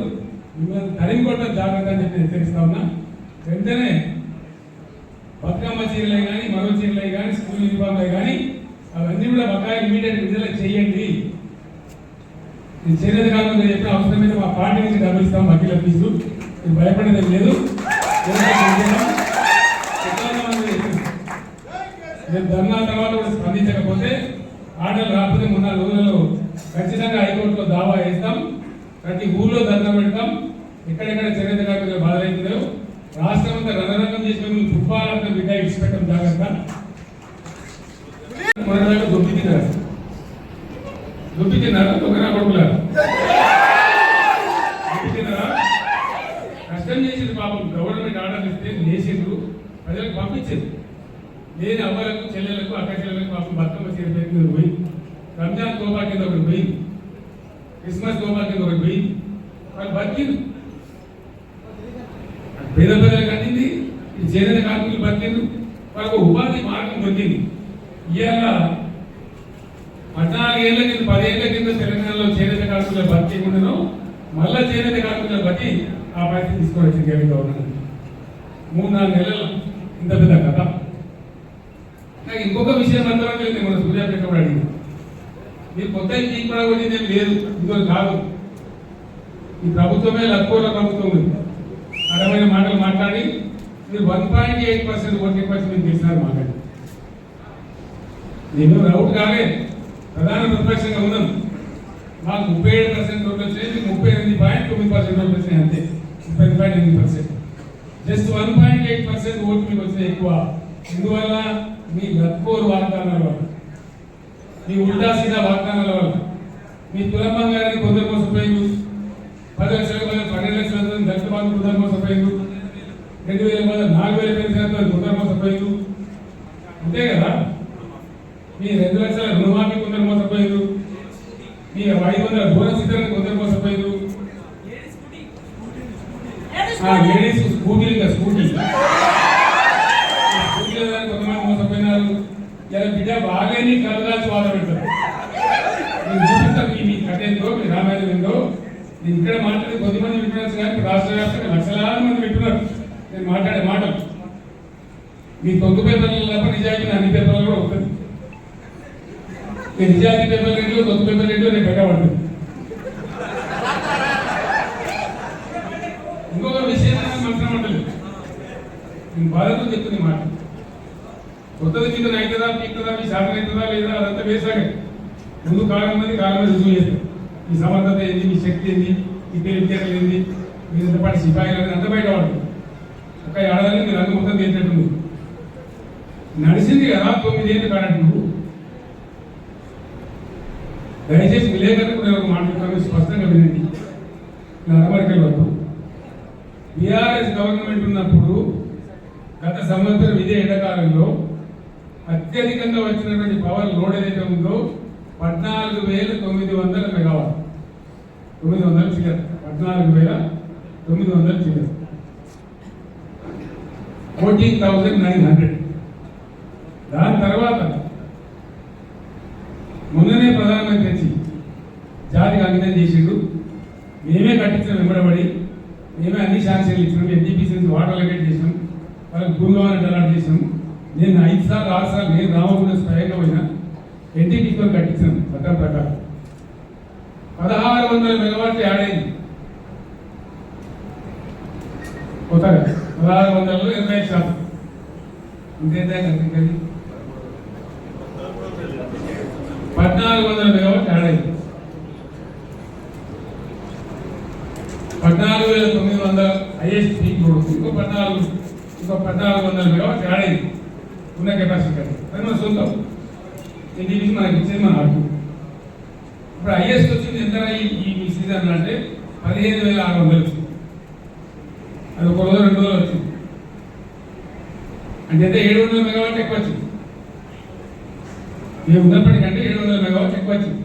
మిమ్మల్ని తరిమి కొట్ట జాగ్రత్త అని చెప్పి హెచ్చరిస్తా ఉన్నా. వెంటనే బతుకమ్మ చీరలే కానీ, మరో చీరలే కానీ, స్కూల్ యూనిఫామ్లే కానీ అవన్నీ కూడా బకాయి ఇమీడియట్ విడుదల చేయండి. నేను చేనేత కార్మికులు చెప్పిన అవసరం మీద మా పార్టీ నుంచి డబ్బులు ఇస్తాం, వకీల ఫీజు. మీరు భయపడేది లేదు. నేను ధర్నా తర్వాత కూడా స్పందించకపోతే, ఆర్డర్లు రాకపోతే 3-4 రోజులలో ఖచ్చితంగా హైకోర్టులో దావా వేస్తాం. ప్రతి ఊళ్ళో ధర్నా పెడతాం. ఎక్కడెక్కడ చేనేత కార్మికులు బాధలవుతుందో రాష్ట్రం అంతా రణరంగం చేసిన ఫుట్బాల్ బిడ్డ ఇచ్చిపెట్టడం జాగ్రత్త. మొదటిదాకా దుప్పి తిన్నారా దొంగనా కొడుకులారా? దుప్పి తిన్నారా? కష్టం చేసింది పాపం. గవర్నమెంట్ ఆర్డర్ ఇస్తే చేసిండ్రు, ప్రజలకు పంపించారు. లేని అవ్వలకు, చెల్లెలకు, అక్క చెల్లెలకు పాపం బతుకమ్మ చీర పేరు పోయి, రంజాన్ తోపా కింద ఒకటి పోయి, క్రిస్మస్ తోపా కింద ఒకటి పోయి వాళ్ళు బతికింది. పేద ప్రజలకు అందింది. ఈ చేనేత కార్మికులు బతికింది. వాళ్ళకు ఉపాధి మార్గం దొరికింది. ఇవాళ 14 ఏళ్ల కింద 10 ఏళ్ల కింద తెలంగాణలో చేనేత కార్మికుల భర్తీ ఉండను, మళ్ళా చేనేత కార్మికుల బట్టి ఆ పరిస్థితి తీసుకొచ్చింది గవర్నమెంట్. 3-4 నెలలు ఇంత పెద్ద కథ. నాకు ఇంకొక విషయం అర్థమైంది. మన సూర్యాపేట కూడా అడిగింది, మీరు కొత్త ఇంటికి కూడా కొట్టింది ఏమి లేదు, ఇంకో కాదు. ఈ ప్రభుత్వమే లక్కోల ప్రభుత్వం ఉంది. అర్థమైన మాటలు మాట్లాడి మీరు 1.8% ఓటింగ్ పర్సెంట్ చేసినారు మాట్లాడి. నేను రౌట్ కాలే, ప్రధాన ప్రతిపక్షంగా ఉన్నాను. మాకు 37% ఓట్లు వచ్చినాయి, 38.9% ఓట్లు వచ్చినాయి అంతే. 35.8%. జస్ట్ 1.8% ఓట్లు మీకు వచ్చినాయి ఎక్కువ. ఇందువల్ల మీ లక్కోరు వాగ్దానాల వల్ల, మీ ఉల్టా సీదా వాగ్దానాల వల్ల, మీ తులంబం గారిని కొందరు మోసపోయింది, 10 లక్షల 12 లక్షల దళిత బంధు కొందరు మోసపోయింది, 2000 4,000 పెన్షన్ కొందరు మోసపోయింది. అంతే కదా? మీ 2 లక్షల రుణమాఫీ కొందరు మోసపోయింది, మీ 500 బోనస్ ఇతరులకు కొందరు మోసపోయింది, లేడీస్ స్కూటీ కొంతమంది మోసపోయినారు. ఇలా బిడ్డ బాగానే కలగాల్సి వాద పెడతారు. నేను చూపిస్తాను మీ కథేందో, మీ రామాయణం ఏందో. నేను ఇక్కడ మాట్లాడి కొద్దిమంది వింటున్నారు కానీ రాష్ట్ర వ్యాప్తంగా లక్షలాది మంది వింటున్నారు నేను మాట్లాడే మాటలు. మీ 9 పేపర్లు తప్ప నిజాయితీ అన్ని పేపర్లు కూడా ఉంటుంది. నిజాయితీ పేపర్ రేడియో, 9 పేపర్ రేడియో నేను పెట్టబడుతుంది. ఇంకొక విషయం మనసులో ఉండలేదు. నేను బాధతో చెప్తుంది మాట. కొత్తది మీద అవుతుందా, పీకుతుందా, మీ శాతం అవుతుందా లేదా అదంతా వేసాగా. ముందు కాలం మంది రుజువు చేస్తారు. మీ సమర్థత ఏంది, మీ శక్తి ఏంది, మీ తెలివితేటలు ఏంది, మీరంత పాటు సిపాయిలు అనేది అంత బయట పడుతుంది. ఒక ఏడాది మీరు రంగు మొత్తం తీసినట్టు నడిచింది కదా 9 ఏళ్ళు కానట్టు. నువ్వు దయచేసి విలేకరులకు నేను ఒక మాట్లాడుతాను, స్పష్టంగా వినండి. అమరికల వరకు బీఆర్ఎస్ గవర్నమెంట్ ఉన్నప్పుడు గత సంవత్సరం ఇదే ఎండాకాలంలో అత్యధికంగా వచ్చినటువంటి పవర్ లోడ్ ఏదైతే ఉందో 14,900 మెగావాట్. 900 చిల్లర, 14,900 చిల్లర, 14,900. దాని తర్వాత మొన్ననే ప్రధానమంత్రి వచ్చి జాతికి అంకితం చేసిండు. మేమే కట్టించిన వెంబడబడి మేమే అన్ని శాంక్షన్లు ఇచ్చినాం, ఎన్టీపీసీ నుంచి వాటర్ లెకెట్ చేసినాం, వాళ్ళకి భూమివారిని అలాట్ చేసినాం. నేను 5 సార్లు 6 సార్లు నేను రామగుండ స్వయంగా పోయినా ఎన్టీపీసీతో కట్టించినాం చట్టం ప్రకారం. 1600 మెగావాట్లు యాడ్ అయింది కొత్తగా. 1600లో 25%. ఇంకేంటే కనిపించండి 1400 మెగావాట్లు యాడ్ అయింది. 14,900 హైయెస్ట్ పీక్ లోడ్. ఇంకో 1400 మెగావాట్లు యాడ్ అయింది ఉన్న కెపాసిటీ. అది మన సొంతం. ఎన్టీపీసీ మనకి ఇచ్చేది మన హక్కు. ఇప్పుడు హైయెస్ట్ వచ్చింది ఎంత ఈ సీజన్ అంటే 15,600 వచ్చింది. అది ఒక రోజు 2 రోజులు వచ్చింది. అంటే 700 మెగావాట్ ఎక్కువ వచ్చింది. మేము ఉన్నప్పటికంటే 700 మెగావాట్ ఎక్కువ వచ్చింది.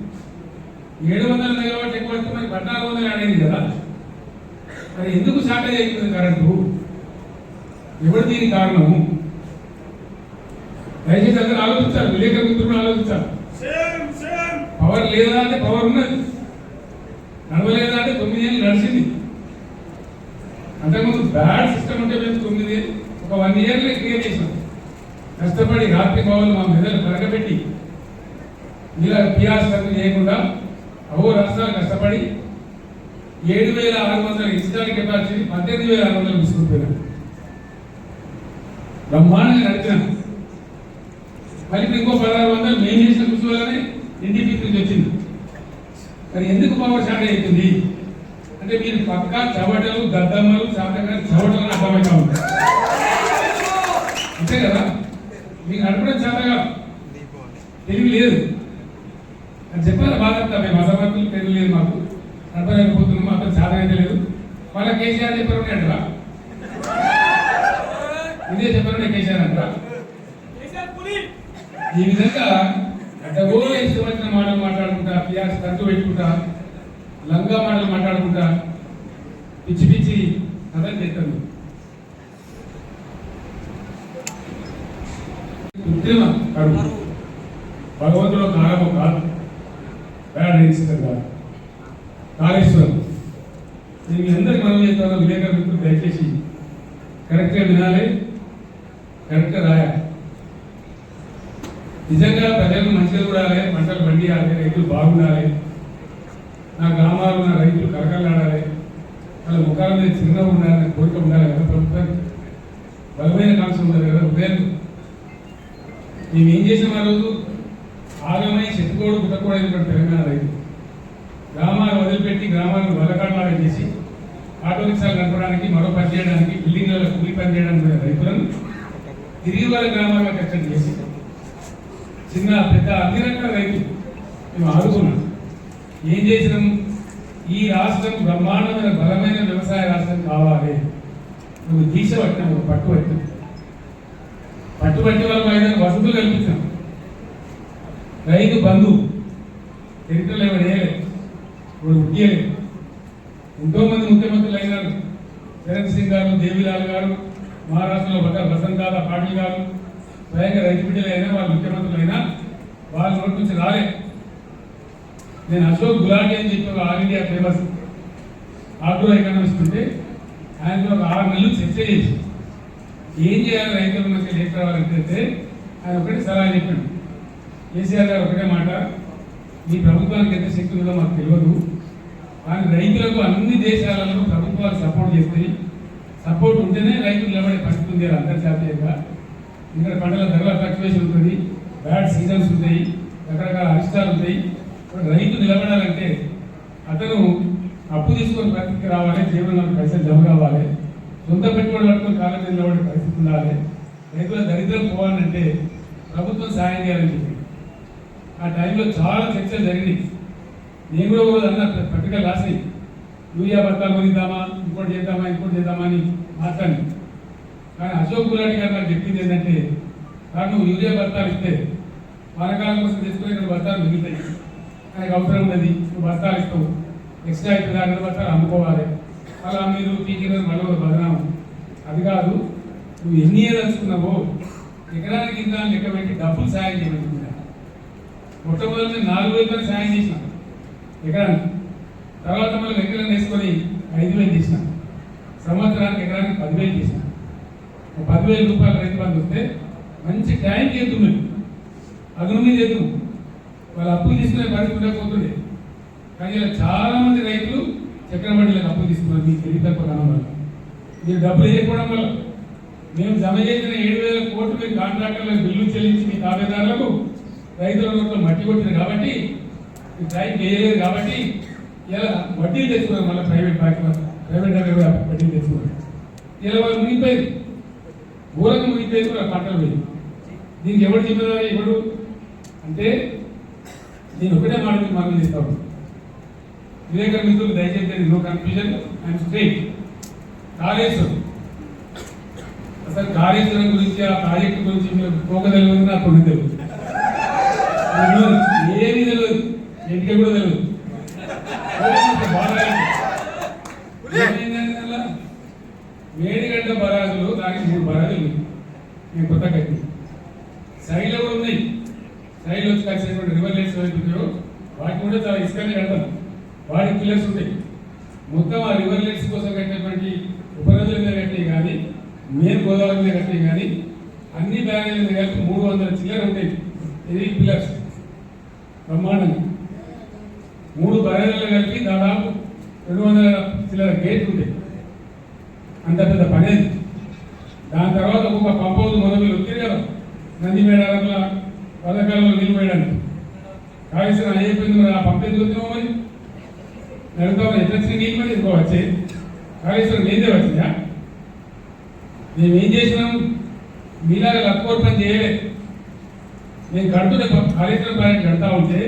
700 మెగావాట్ ఎక్కువ వస్తే మరి 1400 యాడ్ అయింది కదా. మరి ఎందుకు షార్టేజ్ అవుతుంది కరెంటు? ఎవరు దీనికి కారణము? దయచేసి అందరూ ఆలోచించాలి, విలేకరుల మిత్రులు ఆలోచించాలి. పవర్ లేదా అంటే పవర్ ఉన్నది, నడవలేదా అంటే 9 ఏళ్ళు నడిచింది. అంతకుముందు బ్యాడ్ సిస్టమ్ ఉంటే మేము 9 ఒక 1 ఇయర్లో క్రియేట్ చేసినాం. కష్టపడి రాత్రి పవన్ మా మెదలు కరగబెట్టి ఇలా పిఆర్ సర్వీ చేయకుండా రాష్ట్రాలు కష్టపడి 7,600 ఇన్స్టాల్ కెపాసిటీ 18,600 తీసుకుంటున్నాం. బ్రహ్మాండంగా నడిచినాం. మళ్ళీ ఇంకో 1,600 మేము చేసిన కృషి వల్లనే ఎన్టీపీసీ నుంచి వచ్చింది. మరి ఎందుకు పవర్ షార్టేజ్ అవుతుంది అంటే మీరు పక్కా చవటలు దద్దమ్మలు శాతకాలు చవటలు అర్థమవుతా ఉంటాయి అంతే కదా. మీకు నడపడం చేతగా తెలివి లేదు అని చెప్పాలి. బాధ మేము అసమర్థులు తెలివి లేదు, మాకు నడపలేకపోతున్నాము, అతను చేతనైతే లేదు. మళ్ళీ కేసీఆర్ చెప్పారు అంటారా? ఇదే చెప్పారు కేసీఆర్ అంటారా? ఈ విధంగా అడ్డగో ఇష్టమైన మాటలు మాట్లాడుకుంటా, పిఆర్స్ ఖర్చు పెట్టుకుంటా, లంగా మాటలు మాట్లాడుకుంటా పిచ్చి పిచ్చి కథలు చేస్తాను. కృత్రిమ కడుపు భగవంతుడు కారము కాదు, బ్యాడ్ రిజిస్టర్ కాదు. కాళేశ్వరం నేను మీ అందరికి మనం చేస్తాను. విలేకరుల మిత్రులు దయచేసి కరెక్ట్గా వినాలి, కరెక్ట్గా రాయాలి. నిజంగా ప్రజలు మంచిగా చూడాలి, పంటలు పండియాలి, రైతులు బాగుండాలి, నా గ్రామాలు నా రైతులు కరకలాడాలి, వాళ్ళ ముఖాల మీద చిన్నగా ఉండాలి, కోరిక ఉండాలి కదా. ప్రభుత్వానికి బలమైన కాంక్ష ఉండాలి కదా. ఉదయం మేము ఏం చేసాం ఆ రోజు? ఆగమై చెట్టుకోడు పుట్టకూడదు తెలంగాణ రైతు. గ్రామాలు వదిలిపెట్టి గ్రామాలను వలకాడలాగా చేసి ఆటో రిక్షాలు నడపడానికి, మరో పని చేయడానికి, బిల్డింగ్లలో కూలి పని చేయడానికి రైతులను తిరిగి వాళ్ళ గ్రామాల్లో కష్టం చేసి చిన్న పెద్ద అన్ని రకాల రైతులు మేము ఆదుకున్నాం. ఏం చేసినాం? ఈ రాష్ట్రం బ్రహ్మాండమైన బలమైన వ్యవసాయ రాష్ట్రం కావాలి. నువ్వు దీక్ష పట్టినా, ఒక పట్టుబట్టి వాళ్ళ పైన వసతులు కల్పించాం. రైతు బంధు చరిత్రలో ఎవరు వేయలేదు, ఇప్పుడు ఉద్యలేదు. ఎంతోమంది ముఖ్యమంత్రులు అయినారు. చరణ్ సింగ్ గారు, దేవిలాల్ గారు, మహారాష్ట్రలో వసంతదాద పాటిల్ గారు స్వయంగా రైతు బిడ్డలు అయినా, వాళ్ళు ముఖ్యమంత్రులు అయినా వాళ్ళ నోటి నుంచి రాలే. నేను అశోక్ గులాటి అని చెప్పి ఒక all India famous agro economist ఉంటే ఆయన ఒక 6 నెలలు చర్చ చేసి ఏం చేయాలి రైతుల మధ్య లేక రావాలంటే ఆయన ఒకటే సలహా చెప్పాడు. కేసీఆర్ గారు ఒకటే మాట, మీ ప్రభుత్వానికి ఎంత శక్తి ఉందో మాకు తెలియదు, కానీ రైతులకు అన్ని దేశాలలో ప్రభుత్వాలు సపోర్ట్ చేస్తాయి. సపోర్ట్ ఉంటేనే రైతులు నిలబడే పరిస్థితి ఉంది అంతర్జాతీయంగా. ఇక్కడ పంటల ధరల ఫ్లక్చువేషన్ ఉంటుంది, బ్యాడ్ సీజన్స్ ఉంటాయి, రకరకాల అరిష్టాలు ఉంటాయి. రైతు నిలబడాలంటే అతను అప్పు తీసుకొని పరిస్థితికి రావాలి, జీవనంలో పైసలు జమ కావాలి, సొంత పెట్టుబడి పట్టుకొని కాలం మీద నిలబడే పరిస్థితి ఉండాలి. రైతుల దరిద్రం పోవాలంటే ప్రభుత్వం సాయం చేయాలని చెప్పి ఆ టైంలో చాలా చర్చలు జరిగినాయి. నేను కూడా ఒక అన్న పత్రికలు రాసి యూరియా బత్తాలు కొనిద్దామా, ఇంకోటి చేద్దామా అని మాట్లాడి. కానీ అశోక్ గులాటి గారు నాకు చెప్పింది ఏంటంటే, నాకు నువ్వు యూరియా బత్తాలు ఇస్తే వానకాలం కోసం తీసుకుని ఇక్కడ బత్తాలు మిగులుతాయి, ఆయనకు అవసరం ఉన్నది, నువ్వు బస్తాలు ఇస్తావు, ఎక్స్ట్రా అయితే 2 బస్తాలు అమ్ముకోవాలి, అలా మీరు పీకిన మళ్ళీ బదనాం. అది కాదు, నువ్వు ఎన్ని ఏదలుచుకున్నావో ఎకరానికి ఇంత లెక్క పెట్టి డబ్బులు సాయం చేయబడుతుంది. మొట్టమొదటి 4,000 సాయం చేసినాం ఎకరానికి, తర్వాత మళ్ళీ లెక్కలను వేసుకొని 5,000 చేసినాం. సంవత్సరానికి ఎకరానికి 10,000 చేశాను. 10,000 రూపాయలు రైతు బంధు వస్తే మంచి టైం చేస్తున్నాయి, అదును మీద చేద్దాం. వాళ్ళు అప్పులు తీసుకునే పరిస్థితి ఉండకపోతుండే. కానీ ఇలా చాలా మంది రైతులు చక్రవడ్డీలకు అప్పులు తీసుకున్నారు. మీకు తెలివి తక్కువ కాలం వల్ల, మీరు డబ్బులు వేయకపోవడం వల్ల. మేము జమ చేసిన 7,000 కోట్లు మీరు కాంట్రాక్టర్లకు బిల్లు చెల్లించి మీ తాబేదారులకు రైతుల నోట్లో మట్టి కొట్టింది కాబట్టి, ఈ టైం వేయలేదు కాబట్టి ఇలా వడ్డీలు తెచ్చుకున్నారు. మళ్ళీ ప్రైవేట్ దగ్గర కూడా వడ్డీలు తెచ్చుకున్నారు. ఇలా వాళ్ళు మునిగిపోయింది, ఊరకు మునిగిపోయింది కూడా పంటలు పోయింది. దీనికి ఎవరు చెప్పేదారు? ఎవడు అంటే నేను ఒకటే మాట మీకు మనం చేస్తాను. విలేకరు మిత్రులు దయచేసి no confusion, I'm straight. Kaleshwaram, అసలు కాళేశ్వరం గురించి ఆ ప్రాజెక్టు గురించి మీరు పోకదలిగింది నాకు కొన్ని తెలియదు, ఏమీ తెలియదు, ఇంటికి కూడా తెలియదు. మేడిగడ్డ బరాజులు, దానికి 3 బరాజులు నేను కొత్త కట్టి సైడ్లో కూడా ఉన్నాయి. సైడ్లో వచ్చి కలిసినటువంటి రివర్ లైట్స్ వైపు వాటిని కూడా చాలా ఇసుకనే కడతాం. వాటికి పిల్లర్స్ ఉంటాయి. మొత్తం ఆ రివర్ లైట్స్ కోసం కట్టినటువంటి ఉపనదుల మీద కట్టినవి కానీ, మెయిన్ గోదావరి మీద కట్టినవి కానీ, అన్ని బ్యారేజీల మీద కలిపి 300 చిల్లర ఉంటాయి. ఇది పిల్లర్స్ బ్రహ్మాండంగా 3 బ్యారేజీలు కలిపి దాదాపు 200 చిల్లర గేట్లు ఉంటాయి. అంత పెద్ద పనేది. దాని తర్వాత ఒక్కొక్క పంపౌజ్ మొదలు వచ్చారు కదా, నంది మేడారంలో పథకాలలో నిలిపోయడానికి. కాళేశ్వరం అయిపోయింది మరి, ఆ పంపేది వచ్చినావు మరి నడుతాం. ఎట్లా వచ్చిన నీళ్ళు మరి ఇంకో వచ్చాయి. కాళేశ్వరం లేదే వచ్చిందా? మేమేం చేసినాం? మీలాగా లక్కోర్ పని చేయలేదు. నేను కడుతుంటే కాళేశ్వరం ప్రాజెక్ట్ కడతా ఉంటే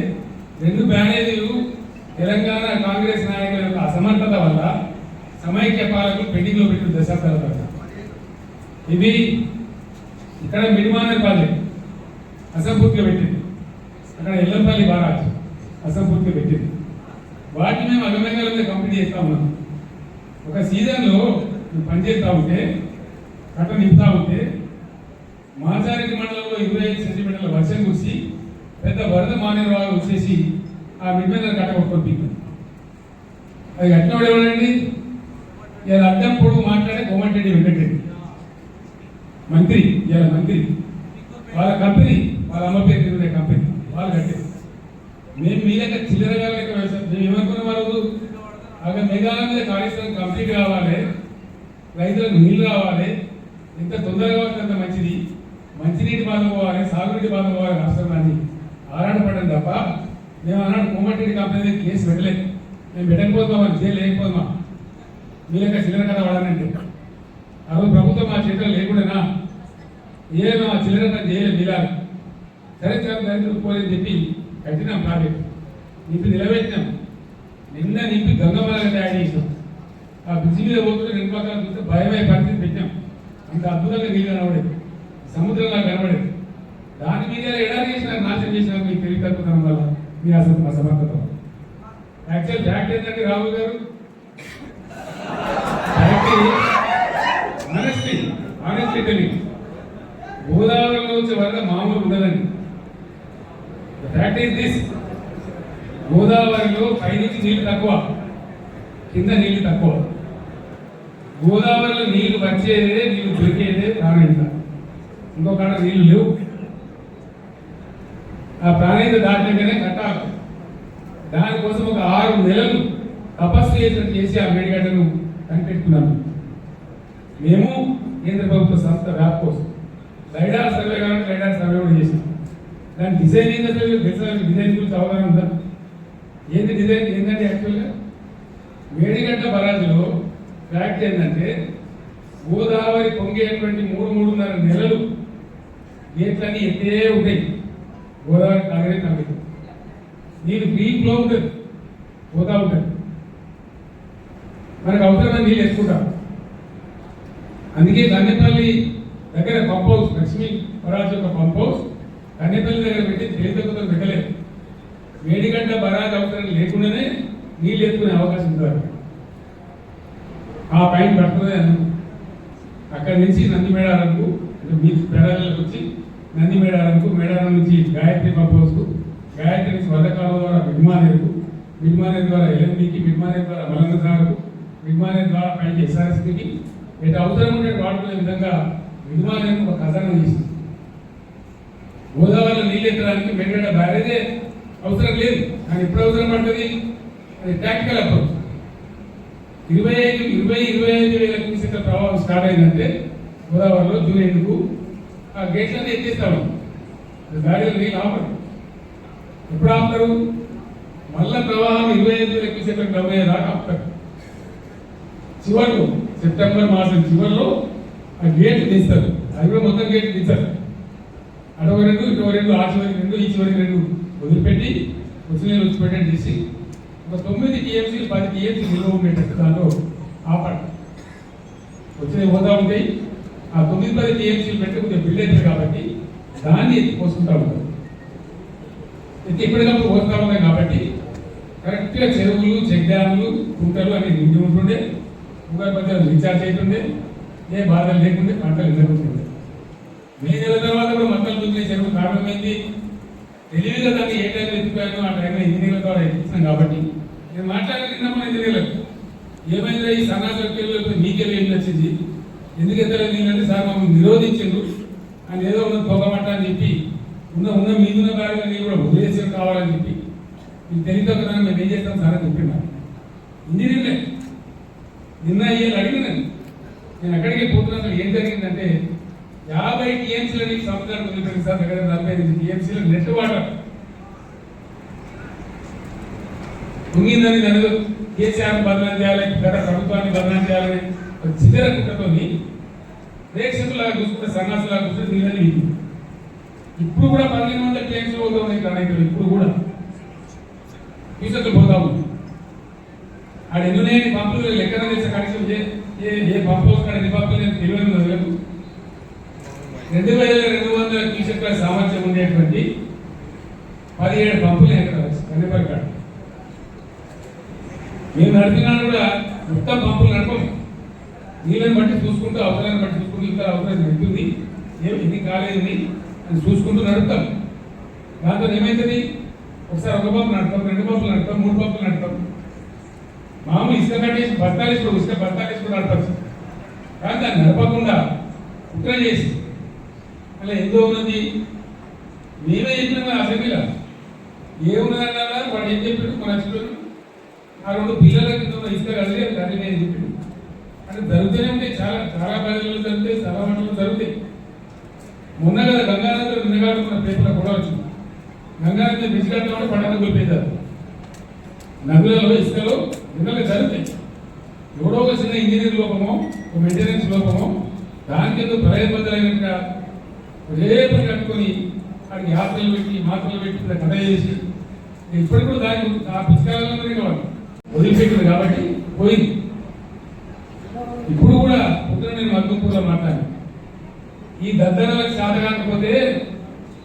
2 బ్యారేజీలు తెలంగాణ కాంగ్రెస్ నాయకుల యొక్క అసమర్థత వల్ల సమైక్య పాలకులు పెండింగ్లో పెట్టిన దశాబ్దాల తర్వాత ఇవి ఇక్కడ మిడిమానర్ ప్రాజెక్ట్ అసంపూర్తిగా పెట్టింది. అక్కడ ఎల్లంపల్లి బారాజ్ అసంపూర్తిగా పెట్టింది. వాటిని మేము అగమేఘాల మీద కంప్లీట్ చేస్తూ ఉన్నాం. ఒక సీజన్లో మేము పనిచేస్తూ ఉంటే, కట్ట నింపుతూ ఉంటే, మాచారెడ్డి మండలంలో 25 సెంటీమీటర్ల వర్షం కురిసి పెద్ద వరద మానేరు వచ్చేసి ఆ మిడిమేనర్ కట్ట కొట్టుకొని అది కట్టినవాడు ఎవడండి? ఇలా అడ్డం పొడుగు మాట్లాడే కోమటిరెడ్డి వెంకటరెడ్డి మంత్రి, ఇలా మంత్రి. వాళ్ళ కంపెనీ, వాళ్ళ అమ్మ పేరు తిరిగే కంపెనీ వాళ్ళు కట్టారు. మేము మీ దగ్గర చిల్లరగా లెక్క వేసాం. మేము ఏమనుకున్న వాళ్ళు అక్కడ మేఘాల మీద కాళేశ్వరం కంప్లీట్ కావాలి, రైతులకు నీళ్ళు రావాలి, ఎంత తొందరగా అంత మంచిది, మంచినీటి బాధ పోవాలి, సాగునీటి బాధ పోవాలి రాష్ట్రాన్ని ఆరాటపడడం తప్ప మేము అన్నాడు కోమటిరెడ్డి కంపెనీ కేసు పెట్టలేదు. మేము పెట్టకపోతామని జైలు లేకపోతామా మీ లెక్క చిల్లర కథ వాడానంటే. ఆ రోజు ప్రభుత్వం మా చేతులు లేకుండా ఏమో ఆ చిల్లర కథ చేయలేదు. మీలాగా సరే చాలా దరిద్రులు పోలేని చెప్పి కట్టినాం ప్రాజెక్ట్, నింపి నిలబెట్టినాం. నిన్న నింపి గంగమ్మల యాడ్ చేసినాం. ఆ బ్రిడ్జి మీద పోతుంటే 2 పక్కల చూస్తే భయమయ్యే పరిస్థితి పెట్టినాం. అంత అద్భుతంగా నీళ్ళు కనబడేది, సముద్రంలా కనబడేది. దాని మీద ఎడారి చేసినారు, నాశనం చేసినారు మీకు తెలివి తక్కువ వల్ల, మీ అసమర్థత. యాక్చువల్ ఫ్యాక్ట్ ఏంటంటే రాహుల్ గారు, ఆనెస్ట్లీ తెలియదు గోదావరిలో వచ్చే వరద మామూలు ఉండదండి. ఫ్యాక్ట్ ఈస్ దిస్, గోదావరిలో పైనుంచి నీళ్లు తక్కువ, కింద నీళ్లు తక్కువ. గోదావరిలో నీళ్లు వచ్చేదే, నీళ్లు దొరికేదే ప్రాణహిత. ఇంకొక నీళ్లు లేవు. ఆ ప్రాణహిత దాటినాకనే కట్టాలి. దానికోసం ఒక 6 నెలలు తపస్సు చేసినట్టు చేసి ఆ మేడిగడ్డను కనిపెట్టుకున్నాము. మేము కేంద్ర ప్రభుత్వ సంస్థ వ్యాప్ కోసం లైడార్ సర్వే కాబట్టి లైడార్ సర్వే కూడా చేసాం. దాని డిజైన్ ఏంటంటే డిజైన్ గురించి అవగాహన ఉందా? ఏంటి డిజైన్ ఏంటంటే యాక్చువల్గా మేడిగడ్డ బరాజులో ఫ్యాక్ట్ ఏంటంటే గోదావరి పొంగేటువంటి 3-3.5 నెలలు గేట్లన్నీ ఎత్తే ఉంటాయి. గోదావరి తాగే తాగుతుంది, నీళ్ళు గ్రీన్లో ఉంటుంది, పోతా ఉంటుంది. మనకు అవసరమైన నీళ్ళు ఎత్తుకుంటాం. అందుకే కన్నెపల్లి దగ్గర పంప్ హౌస్, లక్ష్మీ బరాజ్ యొక్క పంప్ హౌస్ కన్నెపల్లి దగ్గర పెట్టి తేలికతో పెట్టలేదు. మేడిగడ్డ బరాజ్ అవసరం లేకుండానే నీళ్ళు ఎత్తుకునే అవకాశం ఉంటుంది. ఆ పైన పడుతుంది అందుకు. అక్కడి నుంచి నంది మేడారంకు, మీ పేరాలకు వచ్చి నంది మేడారంకు, మేడారం నుంచి గాయత్రి పంప్ హౌస్కు, గాయత్రి నుంచి వరదకాలం ద్వారా మిడ్మానేరుకు, మిడ్మానేరు ద్వారా ఎల్ఎండికి, మిడ్మానేరు ద్వారా మలంగ సాగర్కు, మిడ్మానేర్ ద్వారా పైకి ఎస్ఆర్ఎస్పీకి ఎటు అవసరం ఉంటే వాడుకునే విధంగా మిడ్మానేర్ ఒక ఖజానా చేసింది. గోదావరిలో నీళ్ళు ఎత్తడానికి మెరుగైన బ్యారేజే అవసరం లేదు, కానీ ఎప్పుడు అవసరం పడుతుంది? అది ప్రాక్టికల్ అప్రోచ్. 25 వేల క్యూసెక్ల ప్రవాహం స్టార్ట్ అయిందంటే గోదావరిలో జూన్ ఎండుకు ఆ గేట్లన్నీ ఎత్తేస్తాము. బ్యారేజ్ నీళ్ళు ఆపరు. ఎప్పుడు ఆపుతారు? మళ్ళా ప్రవాహం 25 వేల క్యూసెక్లకు డబ్బు దాకా ఆపుతారు. చివరిలో సెప్టెంబర్ మాసం చివరిలో ఆ గేట్ తీస్తారు. అది కూడా మొత్తం గేట్ తీస్తారు. అటో 2 ఇటో 2 ఆ చివరికి 2 ఈ చివరికి 2 వదిలిపెట్టి వచ్చిన నీళ్ళు వచ్చిపెట్టని తీసి ఒక 9 టీఎంసీలు 10 టీఎంసీ నిల్వ ఉండేటట్టు దాంట్లో ఆపండి. వచ్చినవి పోతా ఉంటాయి. ఆ 9-10 టీఎంసీలు పెట్టి కొద్దిగా బిల్డ్ అవుతుంది కాబట్టి దాన్ని ఎత్తి పోసుకుంటా ఉంటారు. ఎత్తి ఎప్పటికప్పుడు పోస్తూ ఉన్నాయి కాబట్టి కరెక్ట్గా చెరువులు, చెక్ డ్యాములు, కుంటలు అన్ని నిండి ఉంటుండే, భూగర్భ రీఛార్జ్ అవుతుండే, ఏ బాధలు లేకుండే, పంటలు జరుగుతుండే. మే నెల తర్వాత కూడా మొత్తం చూసిన చెరువు కారణమైంది. తెలివిగా దాన్ని ఏ టైంలో ఎత్తిపోయాను ఆ టైంలో ఇంజనీర్ల ద్వారా ఎత్తించాం కాబట్టి నేను మాట్లాడుతున్నాము. ఇంజనీర్లకు ఏమైందా ఈ సన్నాసులకు మీకెళ్ళి ఏం వచ్చింది, ఎందుకు ఎత్తలేదు నీళ్ళంటే సార్ మమ్మల్ని నిరోధించిండు అని ఏదో ఉన్నది పొగమంట అని చెప్పి ఉన్న మీదున్న కార్యాలయం నీళ్ళు కూడా వదిలేసి కావాలని చెప్పి మీకు తెలియదు మేము ఏం చేస్తాం సార్ అని చెప్పినాను. ఇంజనీర్లే నిన్న ఏళ్ళు అడిగినాను. నేను అక్కడికి పోతున్నాను. ఏం జరిగిందంటే 50 టీఎంసీలని సముద్రానికి వదిలిపెట్టింది సార్. దగ్గర 45 టీఎంసీలు నెట్ వాటర్ కుంగిందని దాని కేసీఆర్ బదనాలు చేయాలి, గత ప్రభుత్వాన్ని బదనాలు చేయాలని చిల్లర కుట్రతోని ప్రేక్షకులాగా చూసుకుంటే సన్నాసులాగా చూస్తే నీళ్ళని ఇప్పుడు కూడా 1500 టీఎంసీలు పోతా ఉన్నాయి కనైతులు. ఇప్పుడు కూడా క్యూసెక్లు పోతా ఉంది. ఆడ ఎన్నున్నాయని పంపులు లెక్కన చేసే కనీసం ఏ పంపు వస్తాడు ఎన్ని పంపులు నేను తెలియదు. 2200 క్యూసెక్ల సామర్థ్యం ఉండేటువంటి 17 పంపులు ఎక్కడ కన్నెపల్లి. మేము నడిపినాడు కూడా మొత్తం పంపులు నడపము. నీళ్ళని బట్టి చూసుకుంటూ అవసరాన్ని బట్టి చూసుకుంటూ ఇంకా అవసరం నడుపుతుంది, ఎన్ని కాలేదు అని చూసుకుంటూ నడుపుతాం. దాంతో ఏమవుతుంది? ఒకసారి ఒక పంపు నడతాం, 2 పంపులు నడతాం, 3 పంపులు నడతాం. మామూలు ఇసుక కట్టేసి బస్తాలేసుకుని ఇసుక బస్తాలేసుకుని నడపచ్చు. కానీ దాన్ని నడపకుండా కుట్ర చేసి అలా ఎంతో ఉన్నది. మేమే చెప్పిన అసెంబ్లీలో ఏమున్నదన్నా వాడు ఏం చెప్పాడు? మన నచ్చుతాడు ఆ 2 పిల్లల కింద ఇసుక కలిసి దాన్ని నేను చెప్పాడు. అంటే జరుగుతూనే ఉంటాయి. చాలా చాలా ప్రజలు జరుగుతాయి, చాలా మంటలు జరుగుతాయి. మొన్న కదా గంగానగర్ నిన్నగాడు మన పేపర్లో కూడా వచ్చింది. గంగానగర్ బ్రిడ్జ్ కట్టడం పండుగ కోల్పోతారు. నదులలో ఇసుకలో నిన్నగా జరుగుతాయి. ఎవడో ఒక చిన్న ఇంజనీర్ లోపమో, ఒక మెయింటెనెన్స్ లోపమో దానికి ఎందుకు ప్రయోజనమైనట్టుగా రేపు కట్టుకొని అక్కడికి యాత్రలు పెట్టి మాత్రలు పెట్టి కథ చేసి ఇప్పటికి కూడా దాన్ని ఆ పుస్తకాలలోనే కావాలి వదిలిపెట్టింది కాబట్టి పోయింది. ఇప్పుడు కూడా పొద్దున నేను మద్దతుగా మాట్లాడాను. ఈ దద్దనలకు సాధ కాకపోతే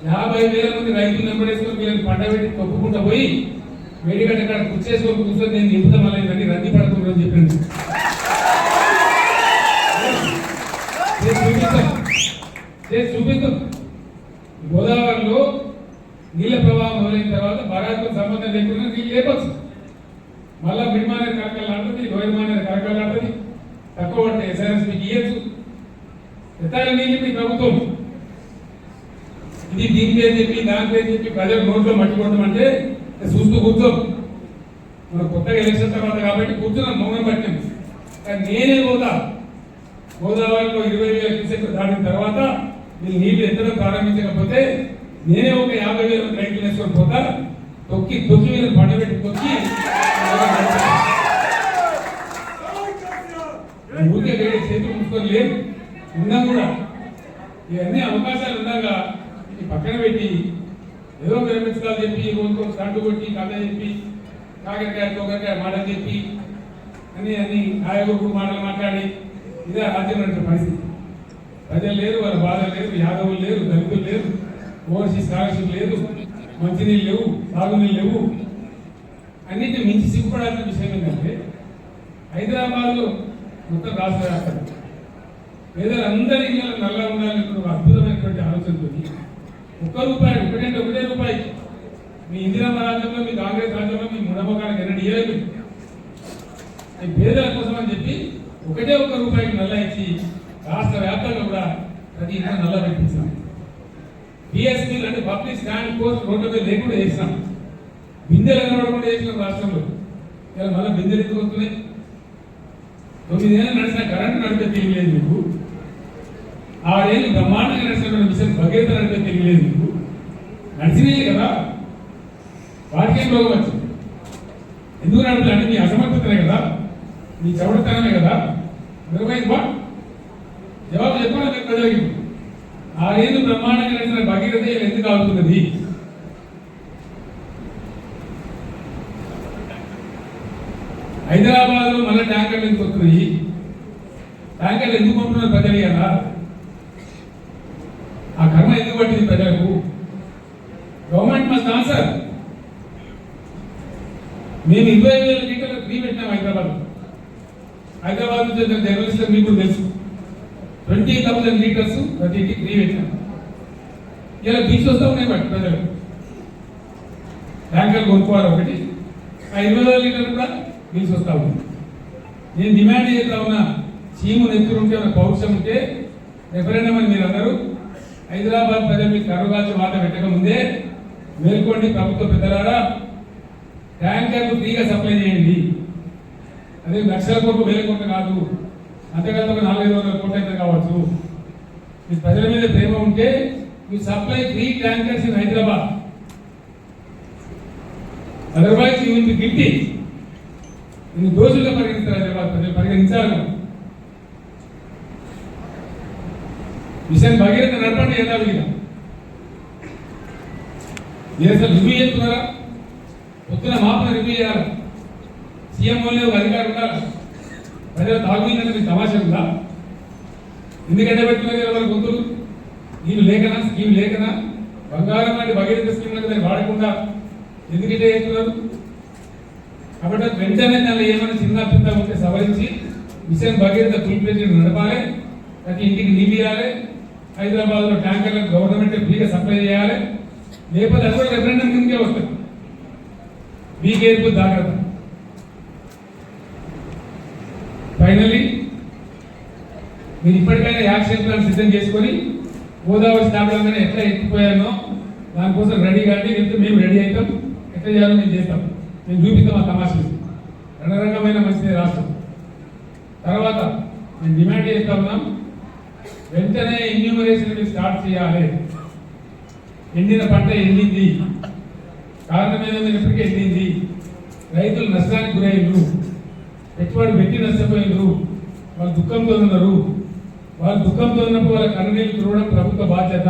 50,000 మంది రైతులు నెంబడేసుకొని వీళ్ళని పంట పెట్టి తొక్కుకుంటూ పోయి వేడిగడ్డ అక్కడ కూర్చేసుకొని కూర్చొని నేను నింపుతాం అలాంటి రద్దీ పడుతుందని చెప్పాను. చూపిస్తాం. గోదావరిలో నీళ్ళ ప్రవాహం మొదలైన తర్వాత బరాకు సంబంధం లేకుండా నీళ్ళు లేపచ్చు. మళ్ళా మిడ్మానేర్ కరకలు ఆడుతుంది, లోయర్ మానేర్ కరకలు ఆడుతుంది. తక్కువ పడితే ఎస్ఆర్ఎస్పీకి ఇయ్యచ్చు. ఎత్తాలి నీళ్ళు మీ ప్రభుత్వం ఇది దీని పేరు చెప్పి దాని పేరు చెప్పి ప్రజలు నోట్లో మట్టికొడతామంటే చూస్తూ కూర్చోం. మనం కొత్తగా ఎలక్షన్ తర్వాత కాబట్టి కూర్చున్నాం, మౌనం పట్టినాం. కానీ నేనే పోతా గోదావరిలో 20,000 క్యూసెక్లు దాటిన తర్వాత వీళ్ళు నీళ్లు ఎత్తడం ప్రారంభించకపోతే నేనే ఒక 50,000 మంది రైతులు వేసుకొని పోతా. తొక్కి వీళ్ళని పండబెట్టి తొక్కి ఊరికే వేడి చేతులు ముట్టుకొని లేదు ఉన్నా కూడా ఇవన్నీ అవకాశాలు ఉండగా ఈ పక్కన పెట్టి ఏదో విరమించాలని చెప్పి రోజుకో స్టంటు కొట్టి కథ చెప్పి కాకరకాయ తొక్కరకాయ మాటలు చెప్పి అన్ని కాయగూరు మాటలు మాట్లాడి ఇదే రాజ్యం పరిస్థితి. ప్రజలు లేరు, వాళ్ళ బాధలు లేరు, యాదవులు లేరు, దళితులు లేరు, ఓవర్సీస్ స్కాలర్షిప్ లేదు, మంచినీళ్ళు లేవు, సాగునీళ్ళు లేవు. అన్నింటి మించి సిగ్గుపడాల్సిన విషయం ఏంటంటే హైదరాబాద్లో మొత్తం రాష్ట్ర వ్యాప్తంగా పేదలందరి ఇళ్ళలో నల్ల ఉండాలని ఒక అద్భుతమైనటువంటి ఆలోచనతో ఒకటే రూపాయి మీ ఇందిరామ రాజ్యంలో, మీ కాంగ్రెస్ రాజ్యంలో, మీ మునమ్మకానికి ఎన్నడూ ఇవ్వలేదు. ఈ పేదల కోసం అని చెప్పి ఒకటే ఒక్క రూపాయికి నల్ల ఇచ్చి రాష్ట్ర వ్యాప్తంగా కూడా ప్రతి ఇంట్లో నల్ల పెట్టించాం. పిఎస్పీ అంటే పబ్లిక్ స్టాండ్ పోస్ట్ రోడ్ల మీద లేకుండా చేసినాం. బిందెలు కనబడకుండా చేసినాం రాష్ట్రంలో. ఇలా మళ్ళీ బిందెలు ఎందుకు వస్తున్నాయి? 9 ఏళ్ళు నడిచిన కరెంటు నడిపే తెలియలేదు మీకు. 6 ఏళ్ళు బ్రహ్మాండంగా నడిచిన మిషన్ భగీరథ నడిపే తెలియలేదు మీకు. నడిచినాయి కదా, వాటికేం రోగం వచ్చింది? ఎందుకు నడపలేదు అంటే మీ అసమర్థతనే కదా, మీ చవడతనమే కదా. నిర్వహించ జవాబు చెప్పాలి మీరు ప్రజలకి. 6 ఏళ్ళు బ్రహ్మాండంగా నడిచిన భగీరథ ఎందుకు ఆగుతున్నది? హైదరాబాద్ లో మళ్ళీ ట్యాంకర్లు ఎందుకు వస్తున్నాయి? ట్యాంకర్లు ఎందుకు పంపుతున్నారు ప్రజలు? కదా ఆ కర్మ ఎందుకు పట్టింది ప్రజలకు? Government must answer. మేము 20,000 లీటర్లు ఫ్రీ పెట్టినాం హైదరాబాద్ నుంచి జర్నలిస్టులకు మీకు తెలుసు. 20,000 లీటర్స్ ప్రతి ఇంటికి ఫ్రీ పెట్టినాం. ఇలా బీచ్ వస్తూ ఉన్నాయి బట్టి ప్రజలు ట్యాంకర్లు కొనుక్కోవాలి. ఒకటి ఆ 20,000 లీటర్లు కూడా బిల్స్ వస్తా ఉంది. నేను డిమాండ్ చేస్తా ఉన్నా, చీము నెత్తురుంటే ఉన్న పౌరుషం ఉంటే రెఫరెండం అని మీరు అందరూ హైదరాబాద్ ప్రజలు మీకు కరుగాల్సిన మాట పెట్టక ముందే మేల్కోండి. ప్రభుత్వ పెద్దలారా, ట్యాంకర్లు ఫ్రీగా సప్లై చేయండి. అదే లక్షల కోట్లు 1,000 కోట్లు కాదు, అంతేకాదు ఒక 400-500 కోట్లు అయితే కావచ్చు. మీ ప్రజల మీద ప్రేమ ఉంటే you supply free tankers in Hyderabad. Otherwise you will be guilty. ఇది దోషులుగా పరిగణిస్తారు హైదరాబాద్ ప్రజలు, పరిగణించాలి. మిషన్ భగీరథ నడపండి యథావిధిగా. మీరు అసలు రివ్యూ చేస్తున్నారా? పొద్దున మాపన రివ్యూ చేయాలి. సీఎం వల్లే ఒక అధికారం ఉండాలి. ప్రజలు తాగుతుందని మీకు తమాషా ఉందా? ఎందుకంటే పెట్టుకున్నారు వాళ్ళ గొంతులు? స్కీమ్ లేకనా బంగారం లాంటి భగీరథ స్కీమ్ దాన్ని వాడకుండా ఎందుకంటే చేస్తున్నారు? కాబట్టి వెంటనే దానిలో ఏమైనా చిన్న పెద్ద ఉంటే సవరించి మిషన్ భగీరథ ఫుల్ ప్లేజ్ నడపాలి. ప్రతి ఇంటికి నీళ్ళు ఇవ్వాలి. హైదరాబాద్ లో ట్యాంకర్లకు గవర్నమెంట్ ఫ్రీగా సప్లై చేయాలి. లేకపోతే అది కూడా రెఫరెండం కిందకే వస్తుంది. మీ కేర్పు జాగ్రత్త. ఫైనల్లీ మీరు ఇప్పటికైనా యాక్షన్ ప్లాన్ సిద్ధం చేసుకొని గోదావరి స్టాండ్లోనే ఎట్లా ఎత్తిపోయానో దానికోసం రెడీ కానీ వెళ్తే మేము రెడీ అవుతాం. ఎట్లా చేయాలో మేము చేస్తాం. మేము చూపిస్తాం ఆ తమాషలు. రణరంగమైన మంచిది రాష్ట్రం. తర్వాత మేము డిమాండ్ చేస్తా ఉన్నాం, వెంటనే ఎన్యూమరేషన్ మీరు స్టార్ట్ చేయాలి. ఎండిన పంట ఎండింది, కారణం ఏదైనా ఇప్పటికే ఎండింది. రైతులు నష్టానికి గురయ్యారు, పెట్టుబడి పెట్టి నష్టపోయారు. వాళ్ళు దుఃఖంతో ఉన్నారు. వాళ్ళు దుఃఖంతో ఉన్నప్పుడు వాళ్ళ కన్నీళ్ళు చూడడం ప్రభుత్వ బాధ్యత.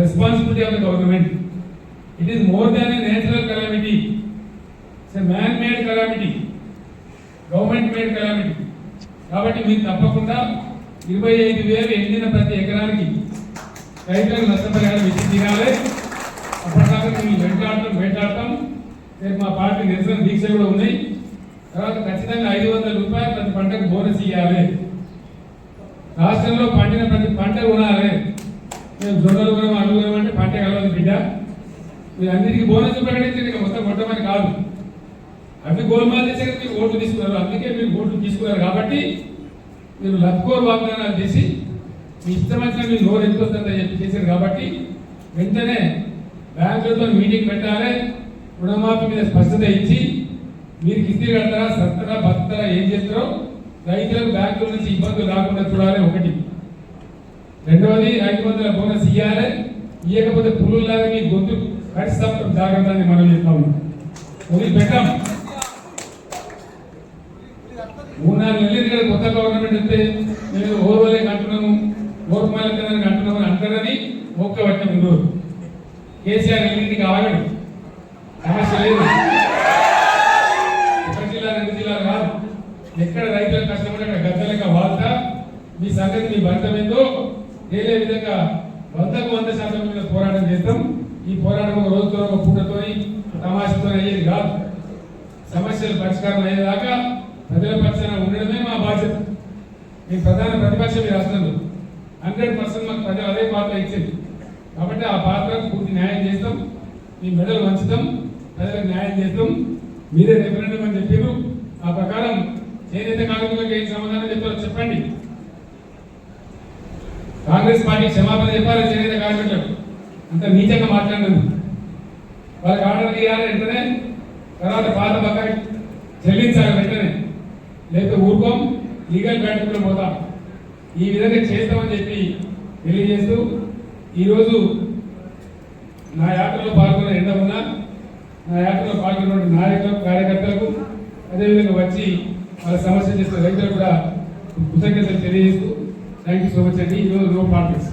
Responsibility of the government. It is more than A natural calamity. It's a man made calamity, government made calamity. కాబట్టి మీరు తప్పకుండా 25,000 ఎండిన ప్రతి ఎకరానికి రైతులకు నష్టపరిహారం ఇచ్చి తీరాలి. అప్పటిదాకా మేము వెంటాడతాం. రేపు మా పార్టీ నిరసన దీక్షలు కూడా ఉన్నాయి. తర్వాత ఖచ్చితంగా 500 రూపాయలు ప్రతి పంటకు బోనస్ ఇవ్వాలి. రాష్ట్రంలో పండిన ప్రతి పంట కొనాలి. మేము జొన్నలు కొనం, అల్లు కొనం అంటే పంట కలవదు బిడ్డ. మీరు అన్నిటికీ బోనస్ ప్రకటించండి, మొత్తం కొట్టమని కాదు. అవి గోల్మాల్ చేసే మీరు ఓట్లు తీసుకున్నారు. అందుకే మీరు ఓట్లు తీసుకున్నారు కాబట్టి మీరు లత్కోర్ వాగ్దానాలు చేసి మీ ఇష్టం వచ్చిన మీరు నోరు ఎంత వస్తుందని చెప్పి చేశారు. కాబట్టి వెంటనే బ్యాంకులతో మీటింగ్ పెట్టాలి. రుణమాఫీ మీద స్పష్టత ఇచ్చి మీరు కిస్తీ కడతారా, సత్తరా, బతారా, ఏం చేస్తారో రైతులకు బ్యాంకుల నుంచి ఇబ్బందులు రాకుండా చూడాలి. ఒకటి. రెండవది 500 బోనస్ ఇవ్వాలి. ఇవ్వకపోతే పుల్లులాగా మీ గొంతు కడిస్తాం. జాగ్రత్తని మనం చెప్తా ఉన్నాం. వదిలిపెట్టాం. 3-4 నెలలు ఇక్కడ కొత్త గవర్నమెంట్ వస్తే నేను ఓర్వలే కంటున్నాము, ఓర్మాలని అంటున్నాము అని అంటారని మొక్క పట్టిన ముందు కేసీఆర్ ఇంటికి ఆగడు. సమస్య లేదు. ఒక జిల్లా 2 జిల్లాలు కాదు. ఎక్కడ రైతులకు కష్టపడి అక్కడ గద్దలక వాళ్తా మీ సంగతి మీ భర్తం ఏందో తేలే విధంగా 100% మీద పోరాటం చేస్తాం. ఈ పోరాటం ఒక రోజుతో ఒక పూటతో తమాషతో అయ్యేది కాదు. సమస్యలు పరిష్కారం అయ్యేదాకా ప్రజల పక్షాన ఉండడమే మా బాధ్యత. మీ ప్రధాన ప్రతిపక్షం మీ రాష్ట్రంలో 100% మాకు ప్రజలు అదే పాత్ర ఇచ్చింది. కాబట్టి ఆ పాత్రకు పూర్తి న్యాయం చేస్తాం. మీ మెడలు వంచుతాం, ప్రజలకు న్యాయం చేస్తాం. మీరే రెఫరెండం అని చెప్పారు. ఆ ప్రకారం చేనేత కార్మికులకు ఏం సమాధానం చెప్తారో చెప్పండి. కాంగ్రెస్ పార్టీ క్షమాపణ చెప్పాలి చేనేత కార్మికులకు. అంత నీచంగా మాట్లాడినాను. వాళ్ళకి ఆర్డర్ ఇవ్వాలి వెంటనే, తర్వాత పాత బకాయి చెల్లించాలి వెంటనే, లేకపోతే ఊరుకోం, లీగల్ బ్యాటరీలో పోతాం. ఈ విధంగా చేస్తామని చెప్పి తెలియజేస్తూ ఈరోజు నా యాత్రలో పాల్గొన్న ఎండ ఉన్నా నా యాత్రలో పాల్గొన్న నాయకులకు కార్యకర్తలకు అదేవిధంగా వచ్చి వాళ్ళ సమస్య చేస్తున్న రైతులకు కూడా కృతజ్ఞతలు తెలియజేస్తూ థ్యాంక్ యూ సో మచ్ అండి. ఈరోజు నో పాలిటిక్స్.